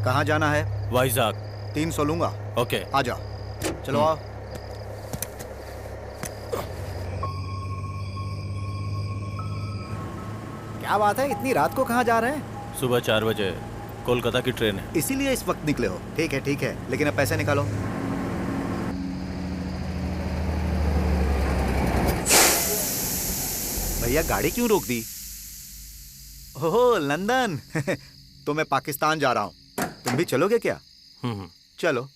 कहाँ जाना है? वाइजाग। 300 लूंगा। ओके आ जाओ, चलो आओ। क्या बात है, इतनी रात को कहाँ जा रहे हैं? सुबह 4 बजे कोलकाता की ट्रेन है। इसीलिए इस वक्त निकले हो? ठीक है ठीक है, लेकिन अब पैसे निकालो। भैया गाड़ी क्यों रोक दी? ओह लंदन। तो मैं पाकिस्तान जा रहा हूँ, तुम भी चलोगे क्या? चलो।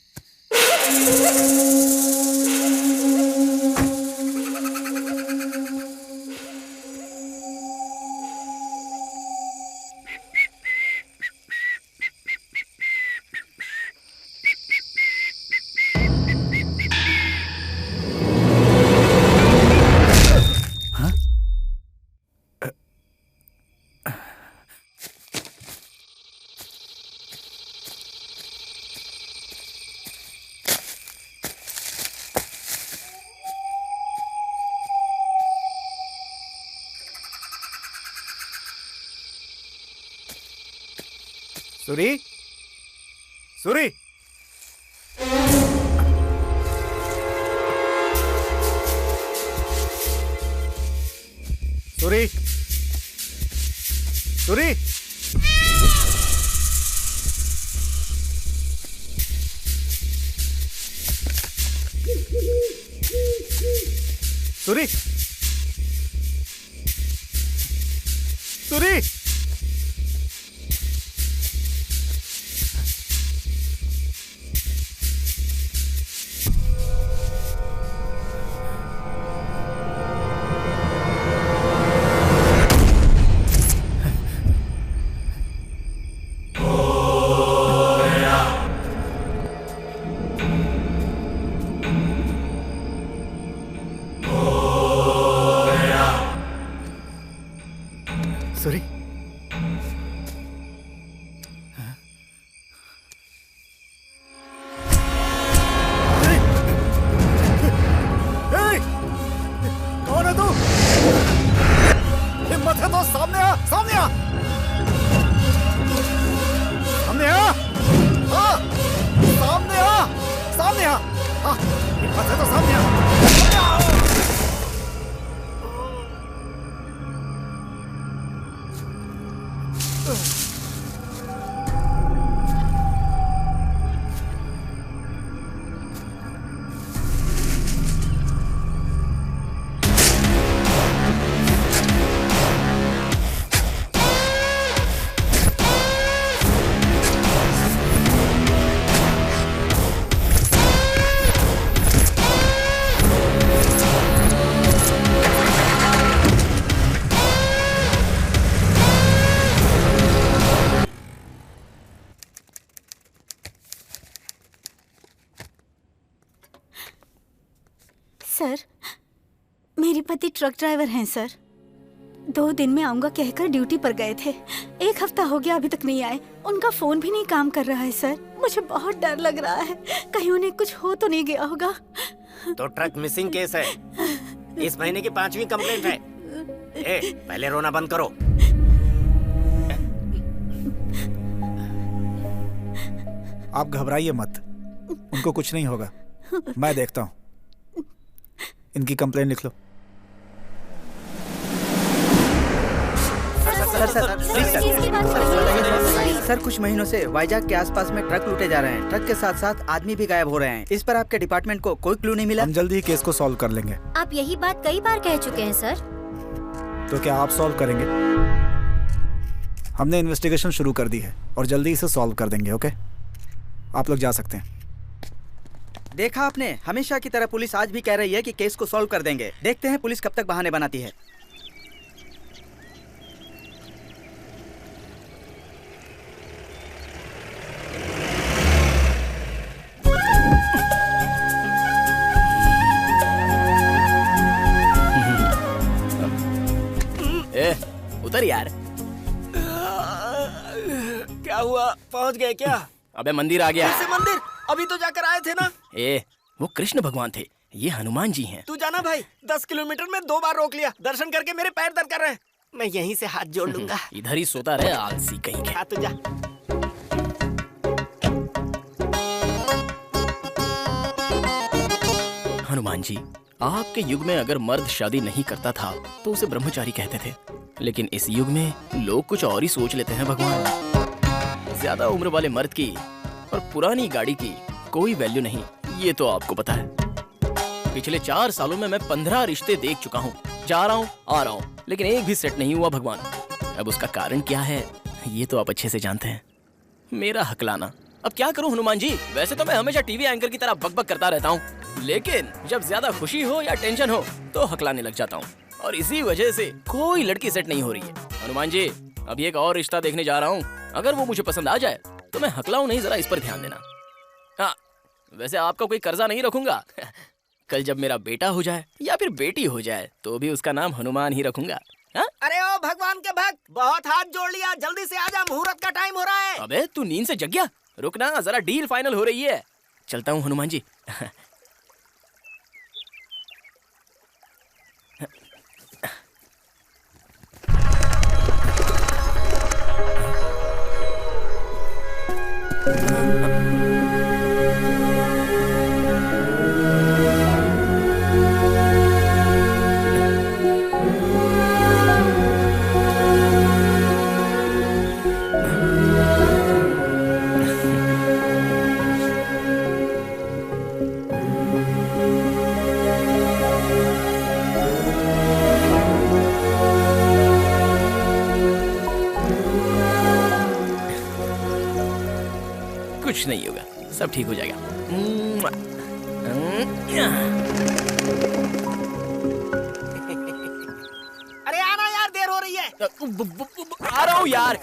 सुरी, सुरी, सुरी, सुरी, सुरी, सुरी। सुरी, कौन है तू? हिम्मत है तो सामने आ, सामने आ, सामने आ, सामने आ, सामने आ, हिम्मत है तो सामने आ। सर, मेरे पति ट्रक ड्राइवर हैं सर। 2 दिन में आऊंगा कहकर ड्यूटी पर गए थे। 1 हफ्ता हो गया अभी तक नहीं आए। उनका फोन भी नहीं काम कर रहा है सर। मुझे बहुत डर लग रहा है, कहीं उन्हें कुछ हो तो नहीं गया होगा। तो ट्रक मिसिंग केस है। इस महीने की 5वीं कंप्लेंट है। पहले रोना बंद करो। आप घबराइए मत, उनको कुछ नहीं होगा। मैं देखता हूँ। इनकी कंप्लेंट लिख लो। सर कुछ महीनों से वाइजाग के आसपास में ट्रक लूटे जा रहे हैं। ट्रक के साथ साथ आदमी भी गायब हो रहे हैं। इस पर आपके डिपार्टमेंट को कोई क्लू नहीं मिला? हम जल्दी ही केस को सॉल्व कर लेंगे। आप यही बात कई बार कह चुके हैं सर। तो क्या आप सॉल्व करेंगे? हमने इन्वेस्टिगेशन शुरू कर दी है और जल्दी इसे सॉल्व कर देंगे। ओके, आप लोग जा सकते हैं। देखा आपने, हमेशा की तरह पुलिस आज भी कह रही है कि केस को सॉल्व कर देंगे। देखते हैं पुलिस कब तक बहाने बनाती है। उतर यार। क्या हुआ, पहुंच गए क्या? अबे मंदिर आ गया। कैसे मंदिर? अभी तो जाकर आए थे ना। वो कृष्ण भगवान थे, ये हनुमान जी हैं। तू जाना भाई, 10 किलोमीटर में 2 बार रोक लिया। दर्शन करके मेरे पैर दर्द कर रहे हैं। मैं यहीं से हाथ जोड़ लूंगा। इधर ही सोता रहे आलसी कहीं के। हाँ, तू जा। हनुमान जी, आपके युग में अगर मर्द शादी नहीं करता था तो उसे ब्रह्मचारी कहते थे, लेकिन इस युग में लोग कुछ और ही सोच लेते हैं भगवान। ज्यादा उम्र वाले मर्द की और पुरानी गाड़ी की कोई वैल्यू नहीं, ये तो आपको पता है। पिछले 4 सालों में मैं 15 रिश्ते देख चुका हूँ, जा रहा हूँ आ रहा हूँ, लेकिन एक भी सेट नहीं हुआ भगवान। अब उसका कारण क्या है ये तो आप अच्छे से जानते हैं, मेरा हकलाना। अब क्या करूं हनुमान जी, वैसे तो मैं हमेशा टीवी एंकर की तरह बकबक करता रहता हूं, लेकिन जब ज्यादा खुशी हो या टेंशन हो तो हकलाने लग जाता हूं, और इसी वजह से कोई लड़की सेट नहीं हो रही है। हनुमान जी, अभी एक और रिश्ता देखने जा रहा हूं, अगर वो मुझे पसंद आ जाए तो मैं हकलाऊं नहीं, जरा इस पर ध्यान देना। हाँ, वैसे आपका कोई कर्जा नहीं रखूंगा। कल जब मेरा बेटा हो जाए या फिर बेटी हो जाए तो भी उसका नाम हनुमान ही रखूंगा। हाँ? अरे ओ भगवान के भक्त, बहुत हाथ जोड़ लिया, जल्दी से आजा, मुहूर्त का टाइम हो रहा है। अबे तू नींद से जग गया? रुकना, जरा डील फाइनल हो रही है। चलता हूँ हनुमान जी। कुछ नहीं होगा, सब ठीक हो जाएगा। अरे आना यार, देर हो रही है। आ रहा हूँ यार।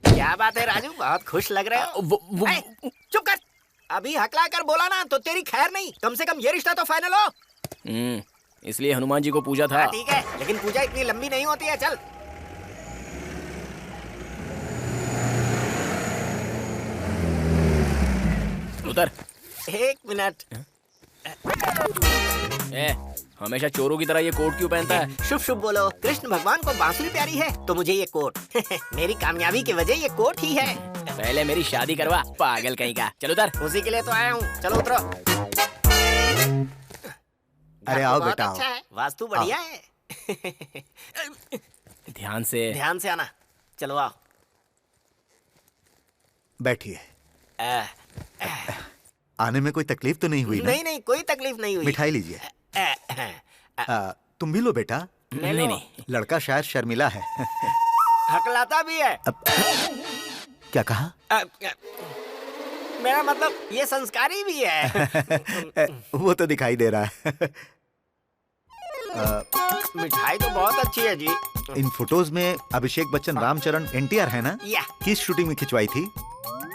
क्या बात है राजू, बहुत खुश लग रहे हो। ए, चुप कर, अभी हकला कर बोला ना तो तेरी खैर नहीं। कम से कम ये रिश्ता तो फाइनल हो। इसलिए हनुमान जी को पूजा था। ठीक है, लेकिन पूजा इतनी लंबी नहीं होती है। चल उतर। 1 मिनट। हमेशा चोरों की तरह ये कोट क्यों पहनता है? शुभ शुभ बोलो। कृष्ण भगवान को बांसुरी प्यारी है तो मुझे ये कोट। मेरी कामयाबी की वजह ये कोट ही है। पहले मेरी शादी करवा, पागल कहीं का। चलो उतर। उसी के लिए तो आया हूँ, चलो उतरो। अरे आओ बेटा, अच्छा है, वास्तु बढ़िया है। ध्यान से आना। चलो आओ, बैठिए। आने में कोई तकलीफ तो नहीं हुई ना? नहीं, कोई तकलीफ नहीं हुई। मिठाई लीजिए। तुम भी लो बेटा। नहीं, लड़का शायद शर्मिला है। हकलाता भी है। क्या कहा? मेरा मतलब ये संस्कारी भी है। वो तो दिखाई दे रहा है। मिठाई तो बहुत अच्छी है जी। इन फोटोज में अभिषेक बच्चन, रामचरण, NTR है ना? या किस शूटिंग में खिंचवाई थी?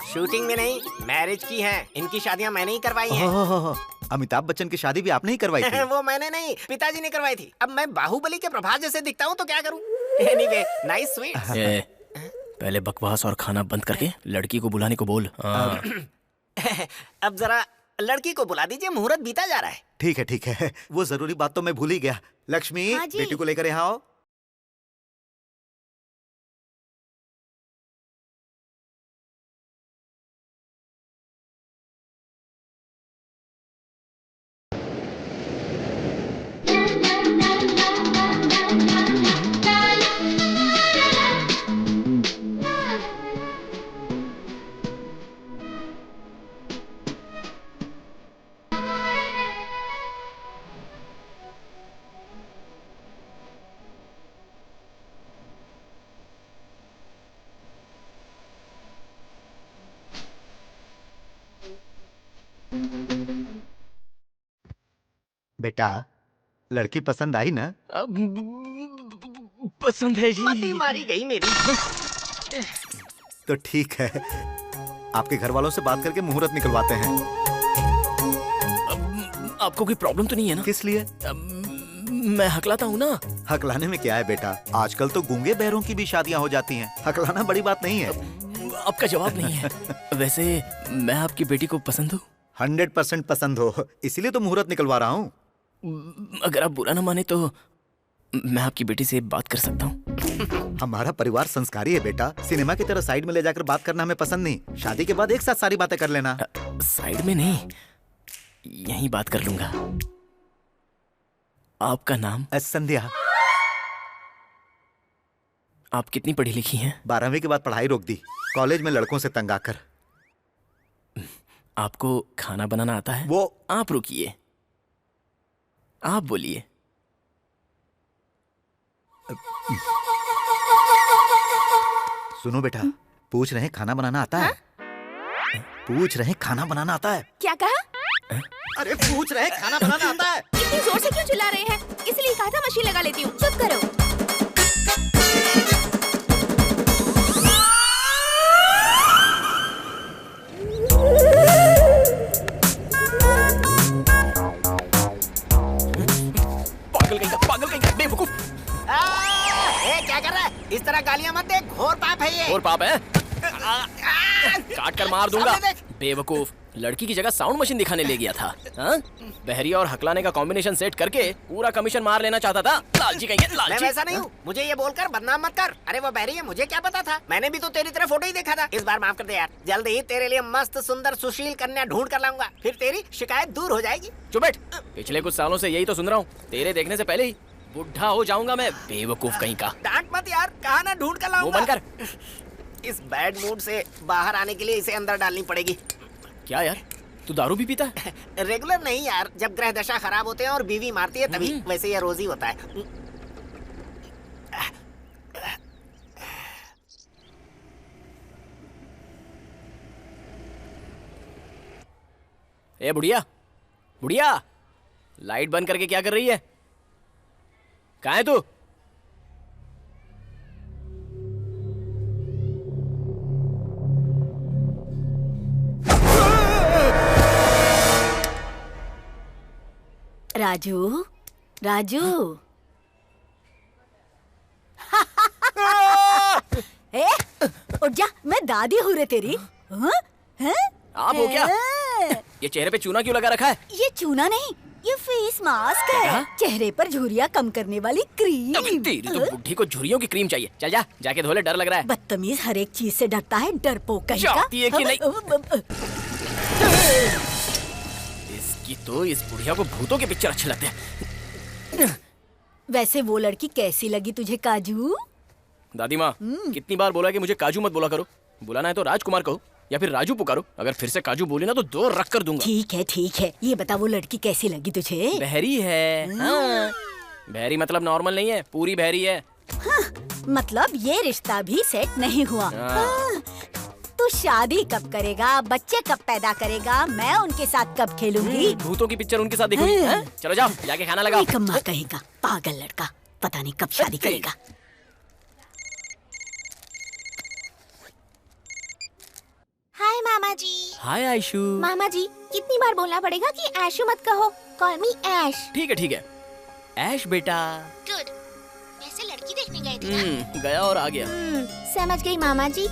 शूटिंग में नहीं, मैरिज की है। इनकी शादियां मैंने ही करवाई हैं। अमिताभ बच्चन की शादी भी आपने ही करवाई थी? वो मैंने नहीं, पिताजी ने करवाई थी। अब मैं बाहुबली के प्रभास जैसे दिखता हूँ तो क्या करूँ? Anyway, nice sweet. पहले बकवास और खाना बंद करके लड़की को बुलाने को बोल। अब जरा लड़की को बुला दीजिए, मुहूर्त बीता जा रहा है। ठीक है, वो जरूरी बात तो मैं भूल ही गया। लक्ष्मी, हाँ जी। बेटी को लेकर यहाँ आओ। बेटा, लड़की पसंद आई ना? पसंद है जी। मती मारी गई मेरी। तो ठीक है, आपके घर वालों से बात करके मुहूर्त निकलवाते हैं। आपको कोई प्रॉब्लम तो नहीं है ना? किस लिए? मैं हकलाता हूँ ना। हकलाने में क्या है बेटा, आजकल तो गूंगे बहरों की भी शादियां हो जाती हैं। हकलाना बड़ी बात नहीं है। आपका जवाब नहीं है। वैसे मैं आपकी बेटी को पसंद हूँ। 100% पसंद हो, इसीलिए तो मुहूर्त निकलवा रहा हूँ। अगर आप बुरा ना माने तो मैं आपकी बेटी से बात कर सकता हूँ। हमारा परिवार संस्कारी है बेटा। सिनेमा की तरह साइड में ले जाकर बात करना हमें पसंद नहीं। शादी के बाद एक साथ सारी बातें कर लेना। साइड में नहीं, यहीं बात कर लूंगा। आपका नाम? संध्या। आप कितनी पढ़ी लिखी हैं? 12वीं के बाद पढ़ाई रोक दी, कॉलेज में लड़कों से तंग आकर। आपको खाना बनाना आता है? वो आप रुकिए, आप बोलिए। सुनो बेटा, पूछ रहे हैं खाना बनाना आता है? पूछ रहे हैं खाना बनाना आता है? क्या कहा? अरे पूछ रहे हैं खाना बनाना आता है? इतनी जोर से क्यों चिल्ला रहे हैं? इसलिए कहा था मशीन लगा लेती हूँ। चुप करो। पागल कहीं का बेवकूफ। क्या कर रहा है? इस तरह गालियां मत दे, घोर पाप है ये। और पाप है? काट कर मार दूंगा। बेवकूफ, लड़की की जगह साउंड मशीन दिखाने ले गया था। हाँ? बहरिया और हकलाने का कॉम्बिनेशन सेट करके पूरा कमीशन मार लेना चाहता था। लालची कहीं के, लालची। मैं वैसा नहीं हूँ, मुझे ये बोलकर बदनाम मत कर। अरे वो बहरी है, मुझे क्या पता था? मैंने भी तो तेरी तरह फोटो ही देखा था। इस बार माफ कर दे यार, जल्द ही तेरे लिए मस्त सुंदर सुशील कन्या ढूंढ कर लाऊंगा, फिर तेरी शिकायत दूर हो जाएगी। चुप बैठ, पिछले कुछ सालों से यही तो सुन रहा हूँ। तेरे देखने से पहले ही बुढ़ा हो जाऊंगा मैं। बेवकूफ कहीं का। डांट मत यार, कहा ना ढूंढ कर लाऊंगा। मुंह बंद कर। इस बैड मूड से बाहर आने के लिए इसे अंदर डालनी पड़ेगी। क्या यार, तू दारू भी पीता है? रेगुलर नहीं यार, जब ग्रह दशा खराब होते हैं और बीवी मारती है तभी। वैसे ये रोज ही होता है। ए बुढ़िया, बुढ़िया, लाइट बंद करके क्या कर रही है? कहाँ है तू? राजू, राजू। ए, उठ जा, मैं दादी हूँ रे तेरी। हाँ? हैं? आप हो क्या? ये चेहरे पे चूना क्यों लगा रखा है? ये चूना नहीं, ये फेस मास्क है। चेहरे पर झुर्रियाँ कम करने वाली क्रीम। अबे तेरी तो बुढ़ी को झुर्रियों की क्रीम चाहिए। चल जा, जाके धो ले, डर लग रहा है। बदतमीज, हर एक चीज से डरता है, डरपोक कहीं का। चाहती है कि नहीं? इसकी तो, इस बुढ़िया को भूतों के पिक्चर अच्छे लगते हैं। वैसे वो लड़की कैसी लगी तुझे काजू? दादी माँ, कितनी बार बोला कि मुझे काजू मत बोला करो। बुलाना है तो राजकुमार कहो या फिर राजू पुकारो। अगर फिर से काजू बोली ना तो 2 रख कर दूंगा। ठीक है, ठीक है। ये बता, वो लड़की कैसी लगी तुझे? बहरी है। हाँ। बहरी मतलब नॉर्मल नहीं है, पूरी बहरी है। हाँ, मतलब ये रिश्ता भी सेट नहीं हुआ। हाँ। तू शादी कब करेगा? बच्चे कब पैदा करेगा? मैं उनके साथ कब खेलूंगी? भूतों की पिक्चर उनके साथ देखूंगी। हाँ? चलो जाओ, जाके खाना लगाओ। कम्मा कहेगा, पागल लड़का, पता नहीं कब शादी करेगा। हाय मामा जी। हाय आयशु। मामा जी, कितनी बार बोलना पड़ेगा कि ऐशु मत कहो, कॉल मी ऐश। ठीक है, ठीक है। ऐश बेटा। गुड। वैसे लड़की देखने गए थे ना? गया और आ गया। समझ गई मामा जी।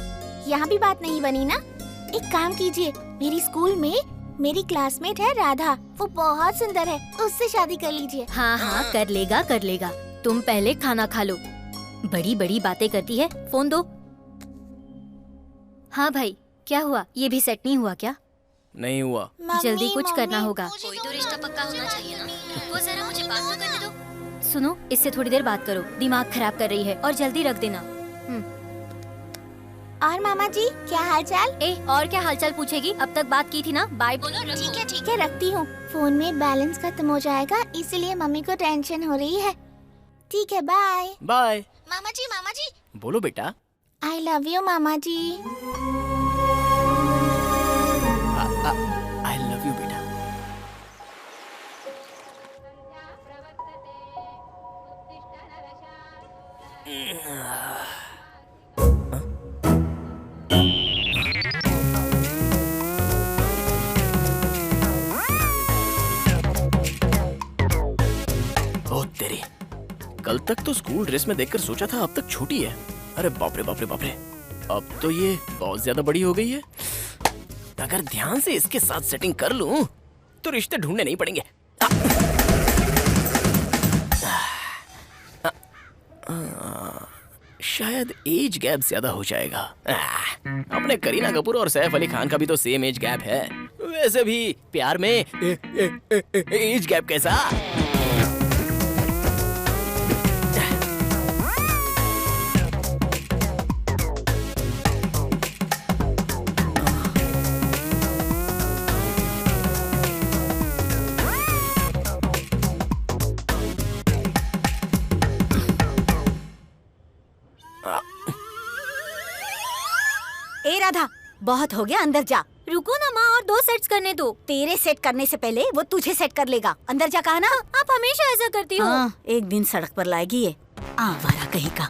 यहाँ भी बात नहीं बनी ना? एक काम कीजिए, मेरी स्कूल में मेरी क्लासमेट है राधा, वो बहुत सुंदर है, उससे शादी कर लीजिए। हाँ हाँ, कर लेगा, कर लेगा। तुम पहले खाना खा लो। बड़ी बड़ी बातें करती है। फोन दो। हाँ भाई, क्या हुआ? ये भी सेट नहीं हुआ क्या? नहीं हुआ। जल्दी कुछ करना होगा। कोई तो रिश्ता पक्का होना चाहिए ना। वो जरा मुझे बात तो करने दो। सुनो, इससे थोड़ी देर बात करो, दिमाग खराब कर रही है। और जल्दी रख देना। और मामा जी, क्या हालचाल? ए, और क्या हालचाल पूछेगी? अब तक बात की थी ना। बाय बोलो। ठीक है, रखती हूँ। फोन में बैलेंस खत्म हो जाएगा, इसलिए मम्मी को टेंशन हो रही है। ठीक है, बाय। बाय। मामा जी। बोलो बेटा। आई लव यू मामा जी। आई लव यू बेटा। ओ तेरी, कल तक तो स्कूल ड्रेस में देखकर सोचा था अब तक छोटी है। अरे बाप रे बाप रे बाप रे, अब तो ये बहुत ज्यादा बड़ी हो गई है। अगर ध्यान से इसके साथ सेटिंग कर लूं तो रिश्ते ढूंढने नहीं पड़ेंगे। शायद एज गैप ज्यादा हो जाएगा। अपने करीना कपूर और सैफ अली खान का भी तो सेम एज गैप है। वैसे भी प्यार में एज गैप कैसा? ए राधा, बहुत हो गया, अंदर जा। रुको ना माँ, और 2 सेट्स करने दो। तेरे सेट करने से पहले वो तुझे सेट कर लेगा। अंदर जा, कहा ना। आप हमेशा ऐसा करती हो। हाँ, एक दिन सड़क पर लाएगी ये आवारा कहीं का।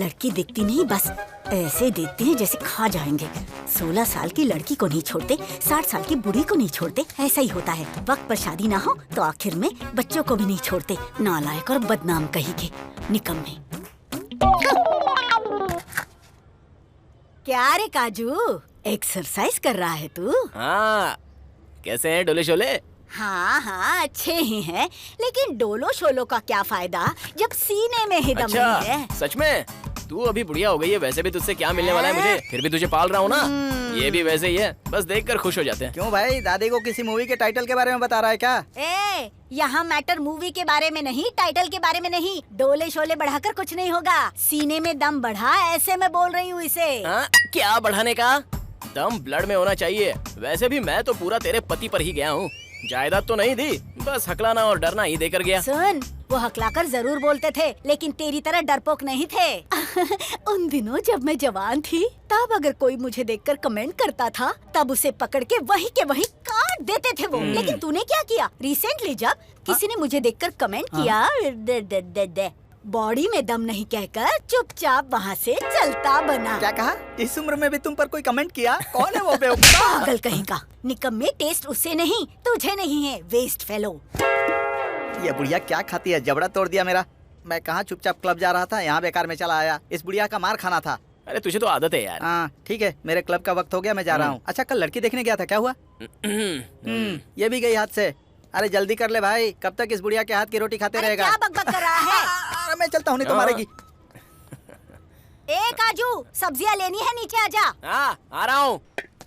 लड़की दिखती नहीं, बस ऐसे देखते हैं जैसे खा जाएंगे। 16 साल की लड़की को नहीं छोड़ते, 60 साल की बूढ़ी को नहीं छोड़ते। ऐसा ही होता है, वक्त पर शादी ना हो तो आखिर में बच्चों को भी नहीं छोड़ते। नालायक और बदनाम कहीं के, निकम्मे। क्या रे काजू, एक्सरसाइज कर रहा है तू? हाँ, कैसे हैं डोले शोले? हाँ हाँ, अच्छे ही हैं, लेकिन डोलो शोलो का क्या फायदा जब सीने में ही दम अच्छा, नहीं है। सच में? तू अभी बुढ़िया हो गई है, वैसे भी तुझसे क्या मिलने वाला है मुझे? फिर भी तुझे पाल रहा हूँ ना। ये भी वैसे ही है, बस देखकर खुश हो जाते हैं। क्यों भाई, दादी को किसी मूवी के टाइटल के बारे में बता रहा है क्या? ए, यहाँ मैटर मूवी के बारे में नहीं, टाइटल के बारे में नहीं। डोले शोले बढ़ाकर कुछ नहीं होगा, सीने में दम बढ़ा, ऐसे मैं बोल रही हूँ इसे। क्या बढ़ाने का? दम ब्लड में होना चाहिए। वैसे भी मैं तो पूरा तेरे पति पर ही गया हूँ। जायदाद तो नहीं दी, बस हकलाना और डरना ही देकर गया। सुन, वो हकलाकर जरूर बोलते थे, लेकिन तेरी तरह डरपोक नहीं थे। उन दिनों जब मैं जवान थी, तब अगर कोई मुझे देखकर कमेंट करता था, तब उसे पकड़ के वही के वही काट देते थे वो। लेकिन तूने क्या किया? रिसेंटली जब किसी ने मुझे देखकर कमेंट किया, बॉडी में दम नहीं कहकर चुपचाप वहाँ से चलता बना। क्या कहा? इस उम्र में भी तुम पर कोई कमेंट किया? कौन है वो बेवकूफ? पागल कहीं का। निकम्मे, टेस्ट उससे नहीं तुझे नहीं है, वेस्ट फेलो। ये बुढ़िया क्या खाती है, जबड़ा तोड़ दिया मेरा। मैं कहाँ चुपचाप क्लब जा रहा था, यहाँ बेकार में चला आया। इस बुढ़िया का मार खाना था। अरे तुझे तो आदत है यार। हाँ ठीक है, मेरे क्लब का वक्त हो गया, मैं जा रहा हूँ। अच्छा, कल लड़की देखने गया था, क्या हुआ? ये भी गई हाथ से। अरे जल्दी कर ले भाई, कब तक इस बुढ़िया के हाथ की रोटी खाते रहेगा? क्या बकबक कर रहा है? मैं चलता हूँ, नहीं तो मारेगी। ए काजू, सब्जियाँ लेनी है, नीचे आजा। हाँ, आ रहा हूँ।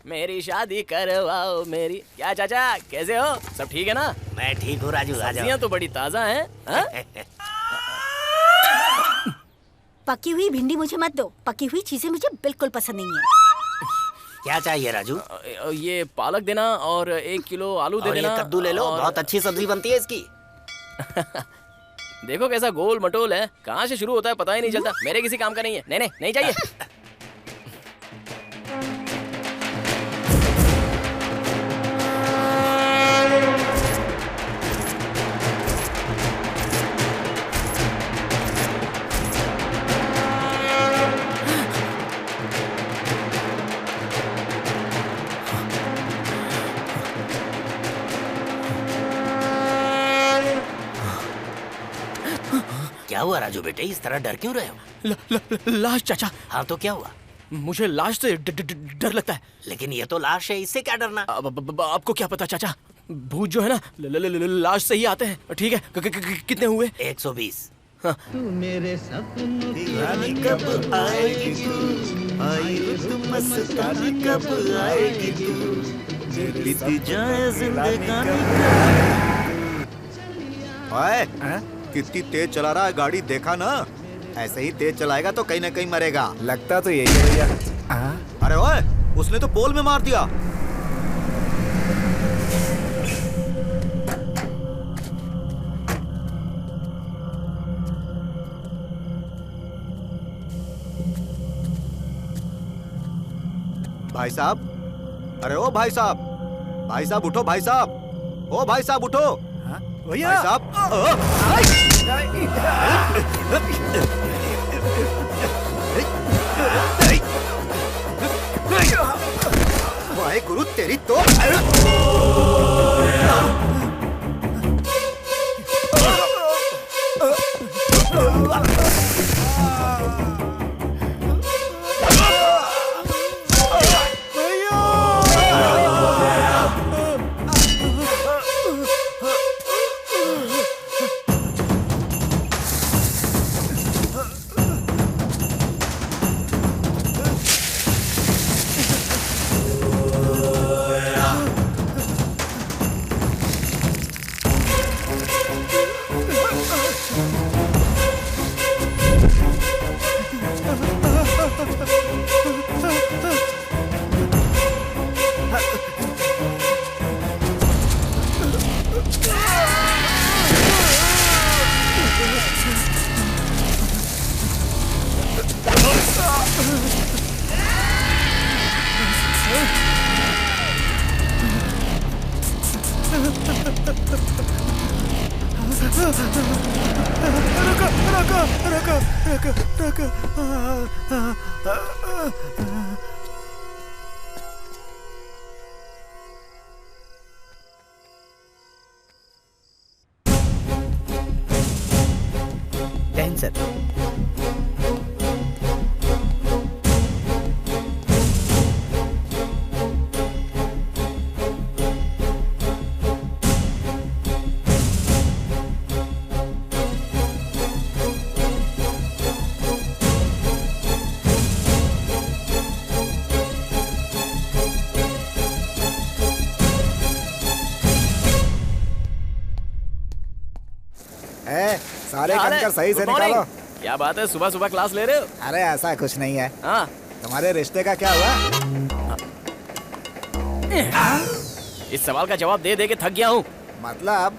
मेरी शादी करवाओ मेरी। क्या चाचा, कैसे हो? सब ठीक है ना? मैं ठीक हूँ राजू। सब्जियाँ तो बड़ी ताजा हैं। पकी हुई भिंडी मुझे मत दो, पकी हुई चीजें मुझे बिल्कुल पसंद नहीं है। क्या चाहिए राजू? ये पालक देना और 1 किलो आलू दे देना। ये कद्दू ले लो, बहुत अच्छी सब्जी बनती है इसकी। देखो कैसा गोल मटोल है, कहाँ से शुरू होता है पता ही नहीं चलता। मेरे किसी काम का नहीं है। नहीं नहीं चाहिए। क्या हुआ राजू बेटे, इस तरह डर क्यों रहे हो? लाश चाचा। हाँ तो क्या हुआ? मुझे लाश से डर लगता है। लेकिन ये तो लाश है, इससे क्या डरना? आपको क्या पता चाचा, भूत जो है ना लाश से ही आते हैं। ठीक है, कितने हुए? 120। हाँ। तू मेरे सपनों की रानी कब आएगी तू, आई रुत मस्तानी कब आएगी तू, बीती जाए जिंदगानी। ओए, कितनी तेज चला रहा है गाड़ी, देखा ना? ऐसे ही तेज चलाएगा तो कहीं ना कहीं मरेगा। लगता तो यही है भैया। अरे ओए, उसने तो पोल में मार दिया। भाई साहब, अरे ओ भाई साहब, भाई साहब उठो, भाई साहब, ओ भाई साहब उठो। भैया भाई साहब, वाहे गुरु तेरी तो। जय हिंद सर। सारे कंकर सही से निकालो। क्या बात है, सुबह सुबह क्लास ले रहे हो? अरे ऐसा कुछ नहीं है। हाँ, तुम्हारे रिश्ते का क्या हुआ? इस सवाल का जवाब दे दे के थक गया हूँ। मतलब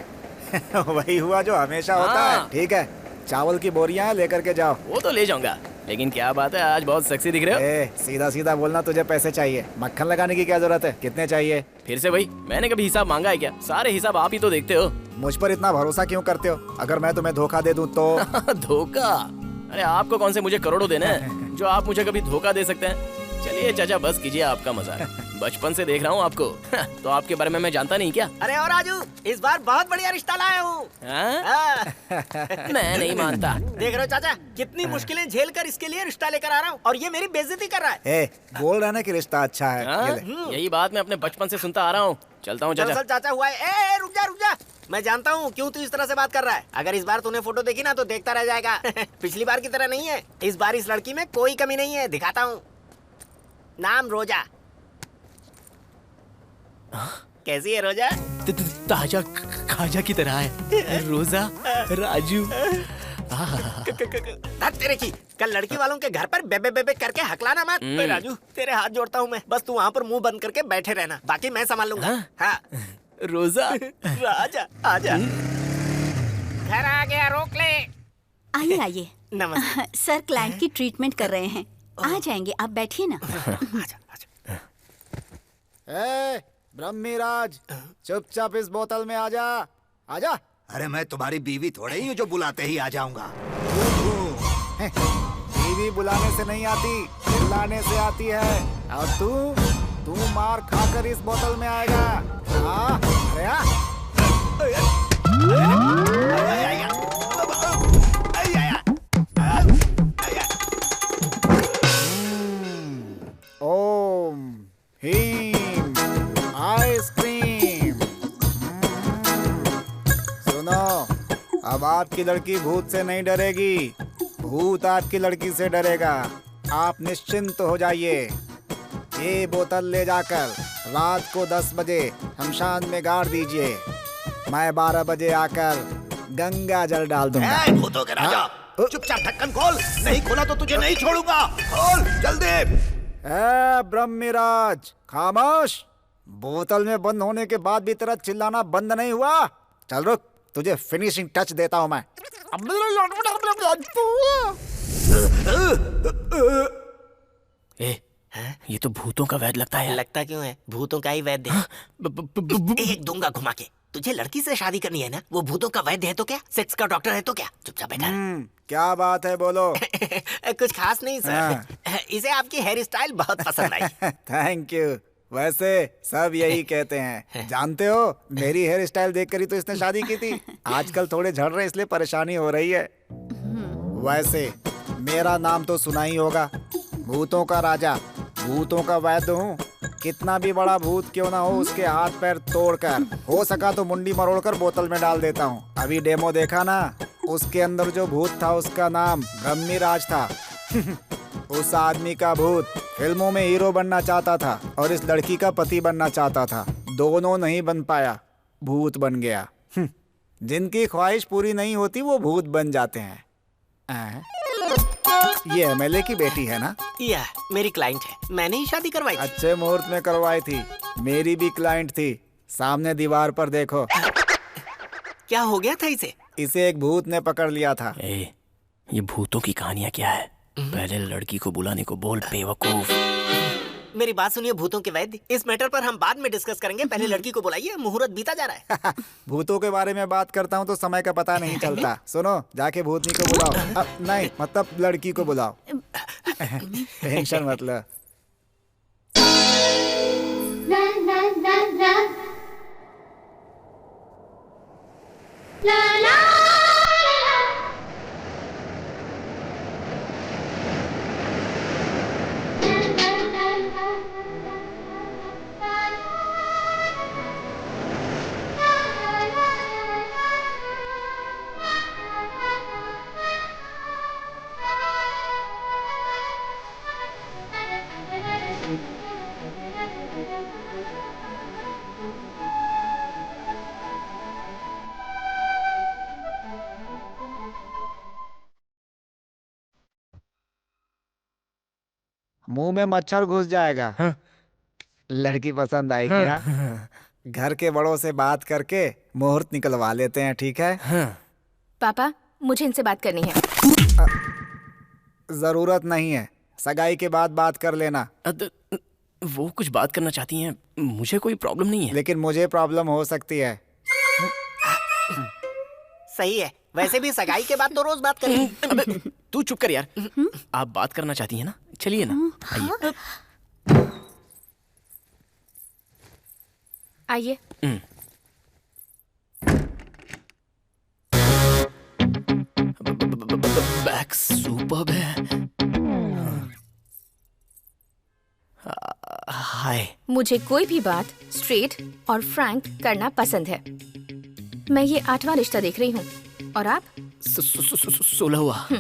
वही हुआ जो हमेशा होता है। ठीक है, चावल की बोरियां लेकर के जाओ। वो तो ले जाऊंगा, लेकिन क्या बात है आज बहुत सेक्सी दिख रहे हो। सीधा सीधा बोलना, तुझे पैसे चाहिए? मक्खन लगाने की क्या जरूरत है? कितने चाहिए? फिर से वही, मैंने कभी हिसाब मांगा है क्या? सारे हिसाब आप ही तो देखते हो। मुझ पर इतना भरोसा क्यों करते हो? अगर मैं तुम्हें धोखा दे दूं तो? धोखा? अरे आपको कौन से मुझे करोड़ों देने हैं जो आप मुझे कभी धोखा दे सकते हैं? चलिए चाचा बस कीजिए आपका मजाक, बचपन से देख रहा हूँ आपको। तो आपके बारे में मैं जानता नहीं क्या? अरे और राजू, इस बार बहुत बढ़िया रिश्ता लाया हूँ। मैं नहीं मानता। देख रहे हो चाचा, कितनी मुश्किलें झेल कर इसके लिए रिश्ता लेकर आ रहा हूँ और ये मेरी बेइज्जती कर रहा है। बोल रहा ना कि रिश्ता अच्छा है। यही बात मैं अपने बचपन से सुनता आ रहा हूँ। चलता हूँ चाचा। दरअसल चाचा हुआ है, रुक जा। मैं जानता हूँ क्यों तू इस तरह से बात कर रहा है। अगर इस बार तूने फोटो देखी ना तो देखता रह जाएगा। पिछली बार की तरह नहीं है, इस बार इस लड़की में कोई कमी नहीं है। दिखाता हूँ। नाम रोजा। कैसी है रोजा? ताजा खाजा की तरह है। रोजा, राजू। तेरे की कल लड़की वालों के घर पर बेबे बेबे करके हकलाना मत। राजू तेरे हाथ जोड़ता हूँ मैं, बस तू वहाँ पर मुंह बंद करके बैठे रहना, बाकी मैं संभाल लूंगा। हाँ। रोजा। राजा आजा। घर आ गया, रोक ले। आइए आइए। नमस्ते। सर क्लाइंट की ट्रीटमेंट कर रहे हैं, आ जाएंगे, आप बैठिए ना। आजा। ब्रह्मीराज, चुपचाप इस बोतल में आजा। आजा। अरे मैं तुम्हारी बीवी थोड़े ही हूँ जो बुलाते ही आ जाऊंगा। बीवी बुलाने से नहीं आती, चिल्लाने से आती है। और तू मार खाकर इस बोतल में आएगा। अरे ओम हीम आइसक्रीम। सुनो, अब आपकी लड़की भूत से नहीं डरेगी, भूत आपकी लड़की से डरेगा। आप निश्चिंत हो जाइए। ये बोतल ले जाकर रात को 10 बजे शमशान में गाड़ दीजिए। मैं 12 बजे आकर गंगा जल डाल दूंगा। भूतों के राजा, चुपचाप ढक्कन खोल, नहीं खोला तो तुझे नहीं छोड़ूंगा। खोल जल्दी। ब्रह्मीराज खामोश। बोतल में बंद होने के बाद भी तेरा चिल्लाना बंद नहीं हुआ। चल रुक, तुझे फिनिशिंग टच देता हूँ मैं। ये तो भूतों का वैद्य लगता है। लगता क्यों है? भूतों का ही वैद्य। एक दूंगा घुमा के। तुझे लड़की से शादी करनी है ना? वो भूतों का वैद्य है तो क्या? सेक्स का डॉक्टर है तो क्या? चुपचाप बैठा। क्या बात है, बोलो। कुछ खास नहीं सर, इसे आपकी हेयर स्टाइल बहुत पसंद आई। Thank you. वैसे सब यही कहते हैं। जानते हो, मेरी हेयर स्टाइल देखकर ही तो इसने शादी की थी। आजकल थोड़े झड़ रहे इसलिए परेशानी हो रही है। वैसे मेरा नाम तो सुना ही होगा, भूतों का राजा, भूतों का वैद्य हूँ। कितना भी बड़ा भूत क्यों ना हो, उसके हाथ पैर तोड़कर, हो सका तो मुंडी मरोड़कर बोतल में डाल देता हूँ। अभी डेमो देखा ना, उसके अंदर जो भूत था उसका नाम ब्रह्मीराज था। उस आदमी का भूत फिल्मों में हीरो बनना चाहता था और इस लड़की का पति बनना चाहता था। दोनों नहीं बन पाया, भूत बन गया। जिनकी ख्वाहिश पूरी नहीं होती वो भूत बन जाते हैं। ये एमएलए की बेटी है ना? या मेरी क्लाइंट है, मैंने ही शादी करवाई। अच्छे मुहूर्त में करवाई थी। मेरी भी क्लाइंट थी। सामने दीवार पर देखो। क्या हो गया था इसे? इसे एक भूत ने पकड़ लिया था। ये भूतों की कहानियाँ क्या है? पहले लड़की को बुलाने को बोल, बेवकूफ। मेरी बात सुनिए भूतों के वैद्य, इस मैटर पर हम बाद में डिस्कस करेंगे, पहले लड़की को बुलाइए, मुहूर्त बीता जा रहा है। भूतों के बारे में बात करता हूँ तो समय का पता नहीं चलता। सुनो, जाके भूतनी को बुलाओ। नहीं, मतलब लड़की को बुलाओ। टेंशन मत लो। मुंह में मच्छर घुस जाएगा। हाँ। लड़की पसंद आई क्या? घर के बड़ों से बात करके मुहूर्त निकलवा लेते हैं, ठीक है? हाँ। पापा, मुझे इनसे बात करनी है। जरूरत नहीं है, सगाई के बाद बात कर लेना। वो कुछ बात करना चाहती हैं, मुझे कोई प्रॉब्लम नहीं है। लेकिन मुझे प्रॉब्लम हो सकती है। सही है, वैसे भी सगाई के बाद तो रोज बात करेंगे। अबे तू चुप कर यार। आप बात करना चाहती हैं ना, चलिए ना, आइए। आइए। बैक सुपर्ब है। हाय। मुझे कोई भी बात स्ट्रेट और फ्रैंक करना पसंद है। मैं ये 8वां रिश्ता देख रही हूँ और आप 16वां।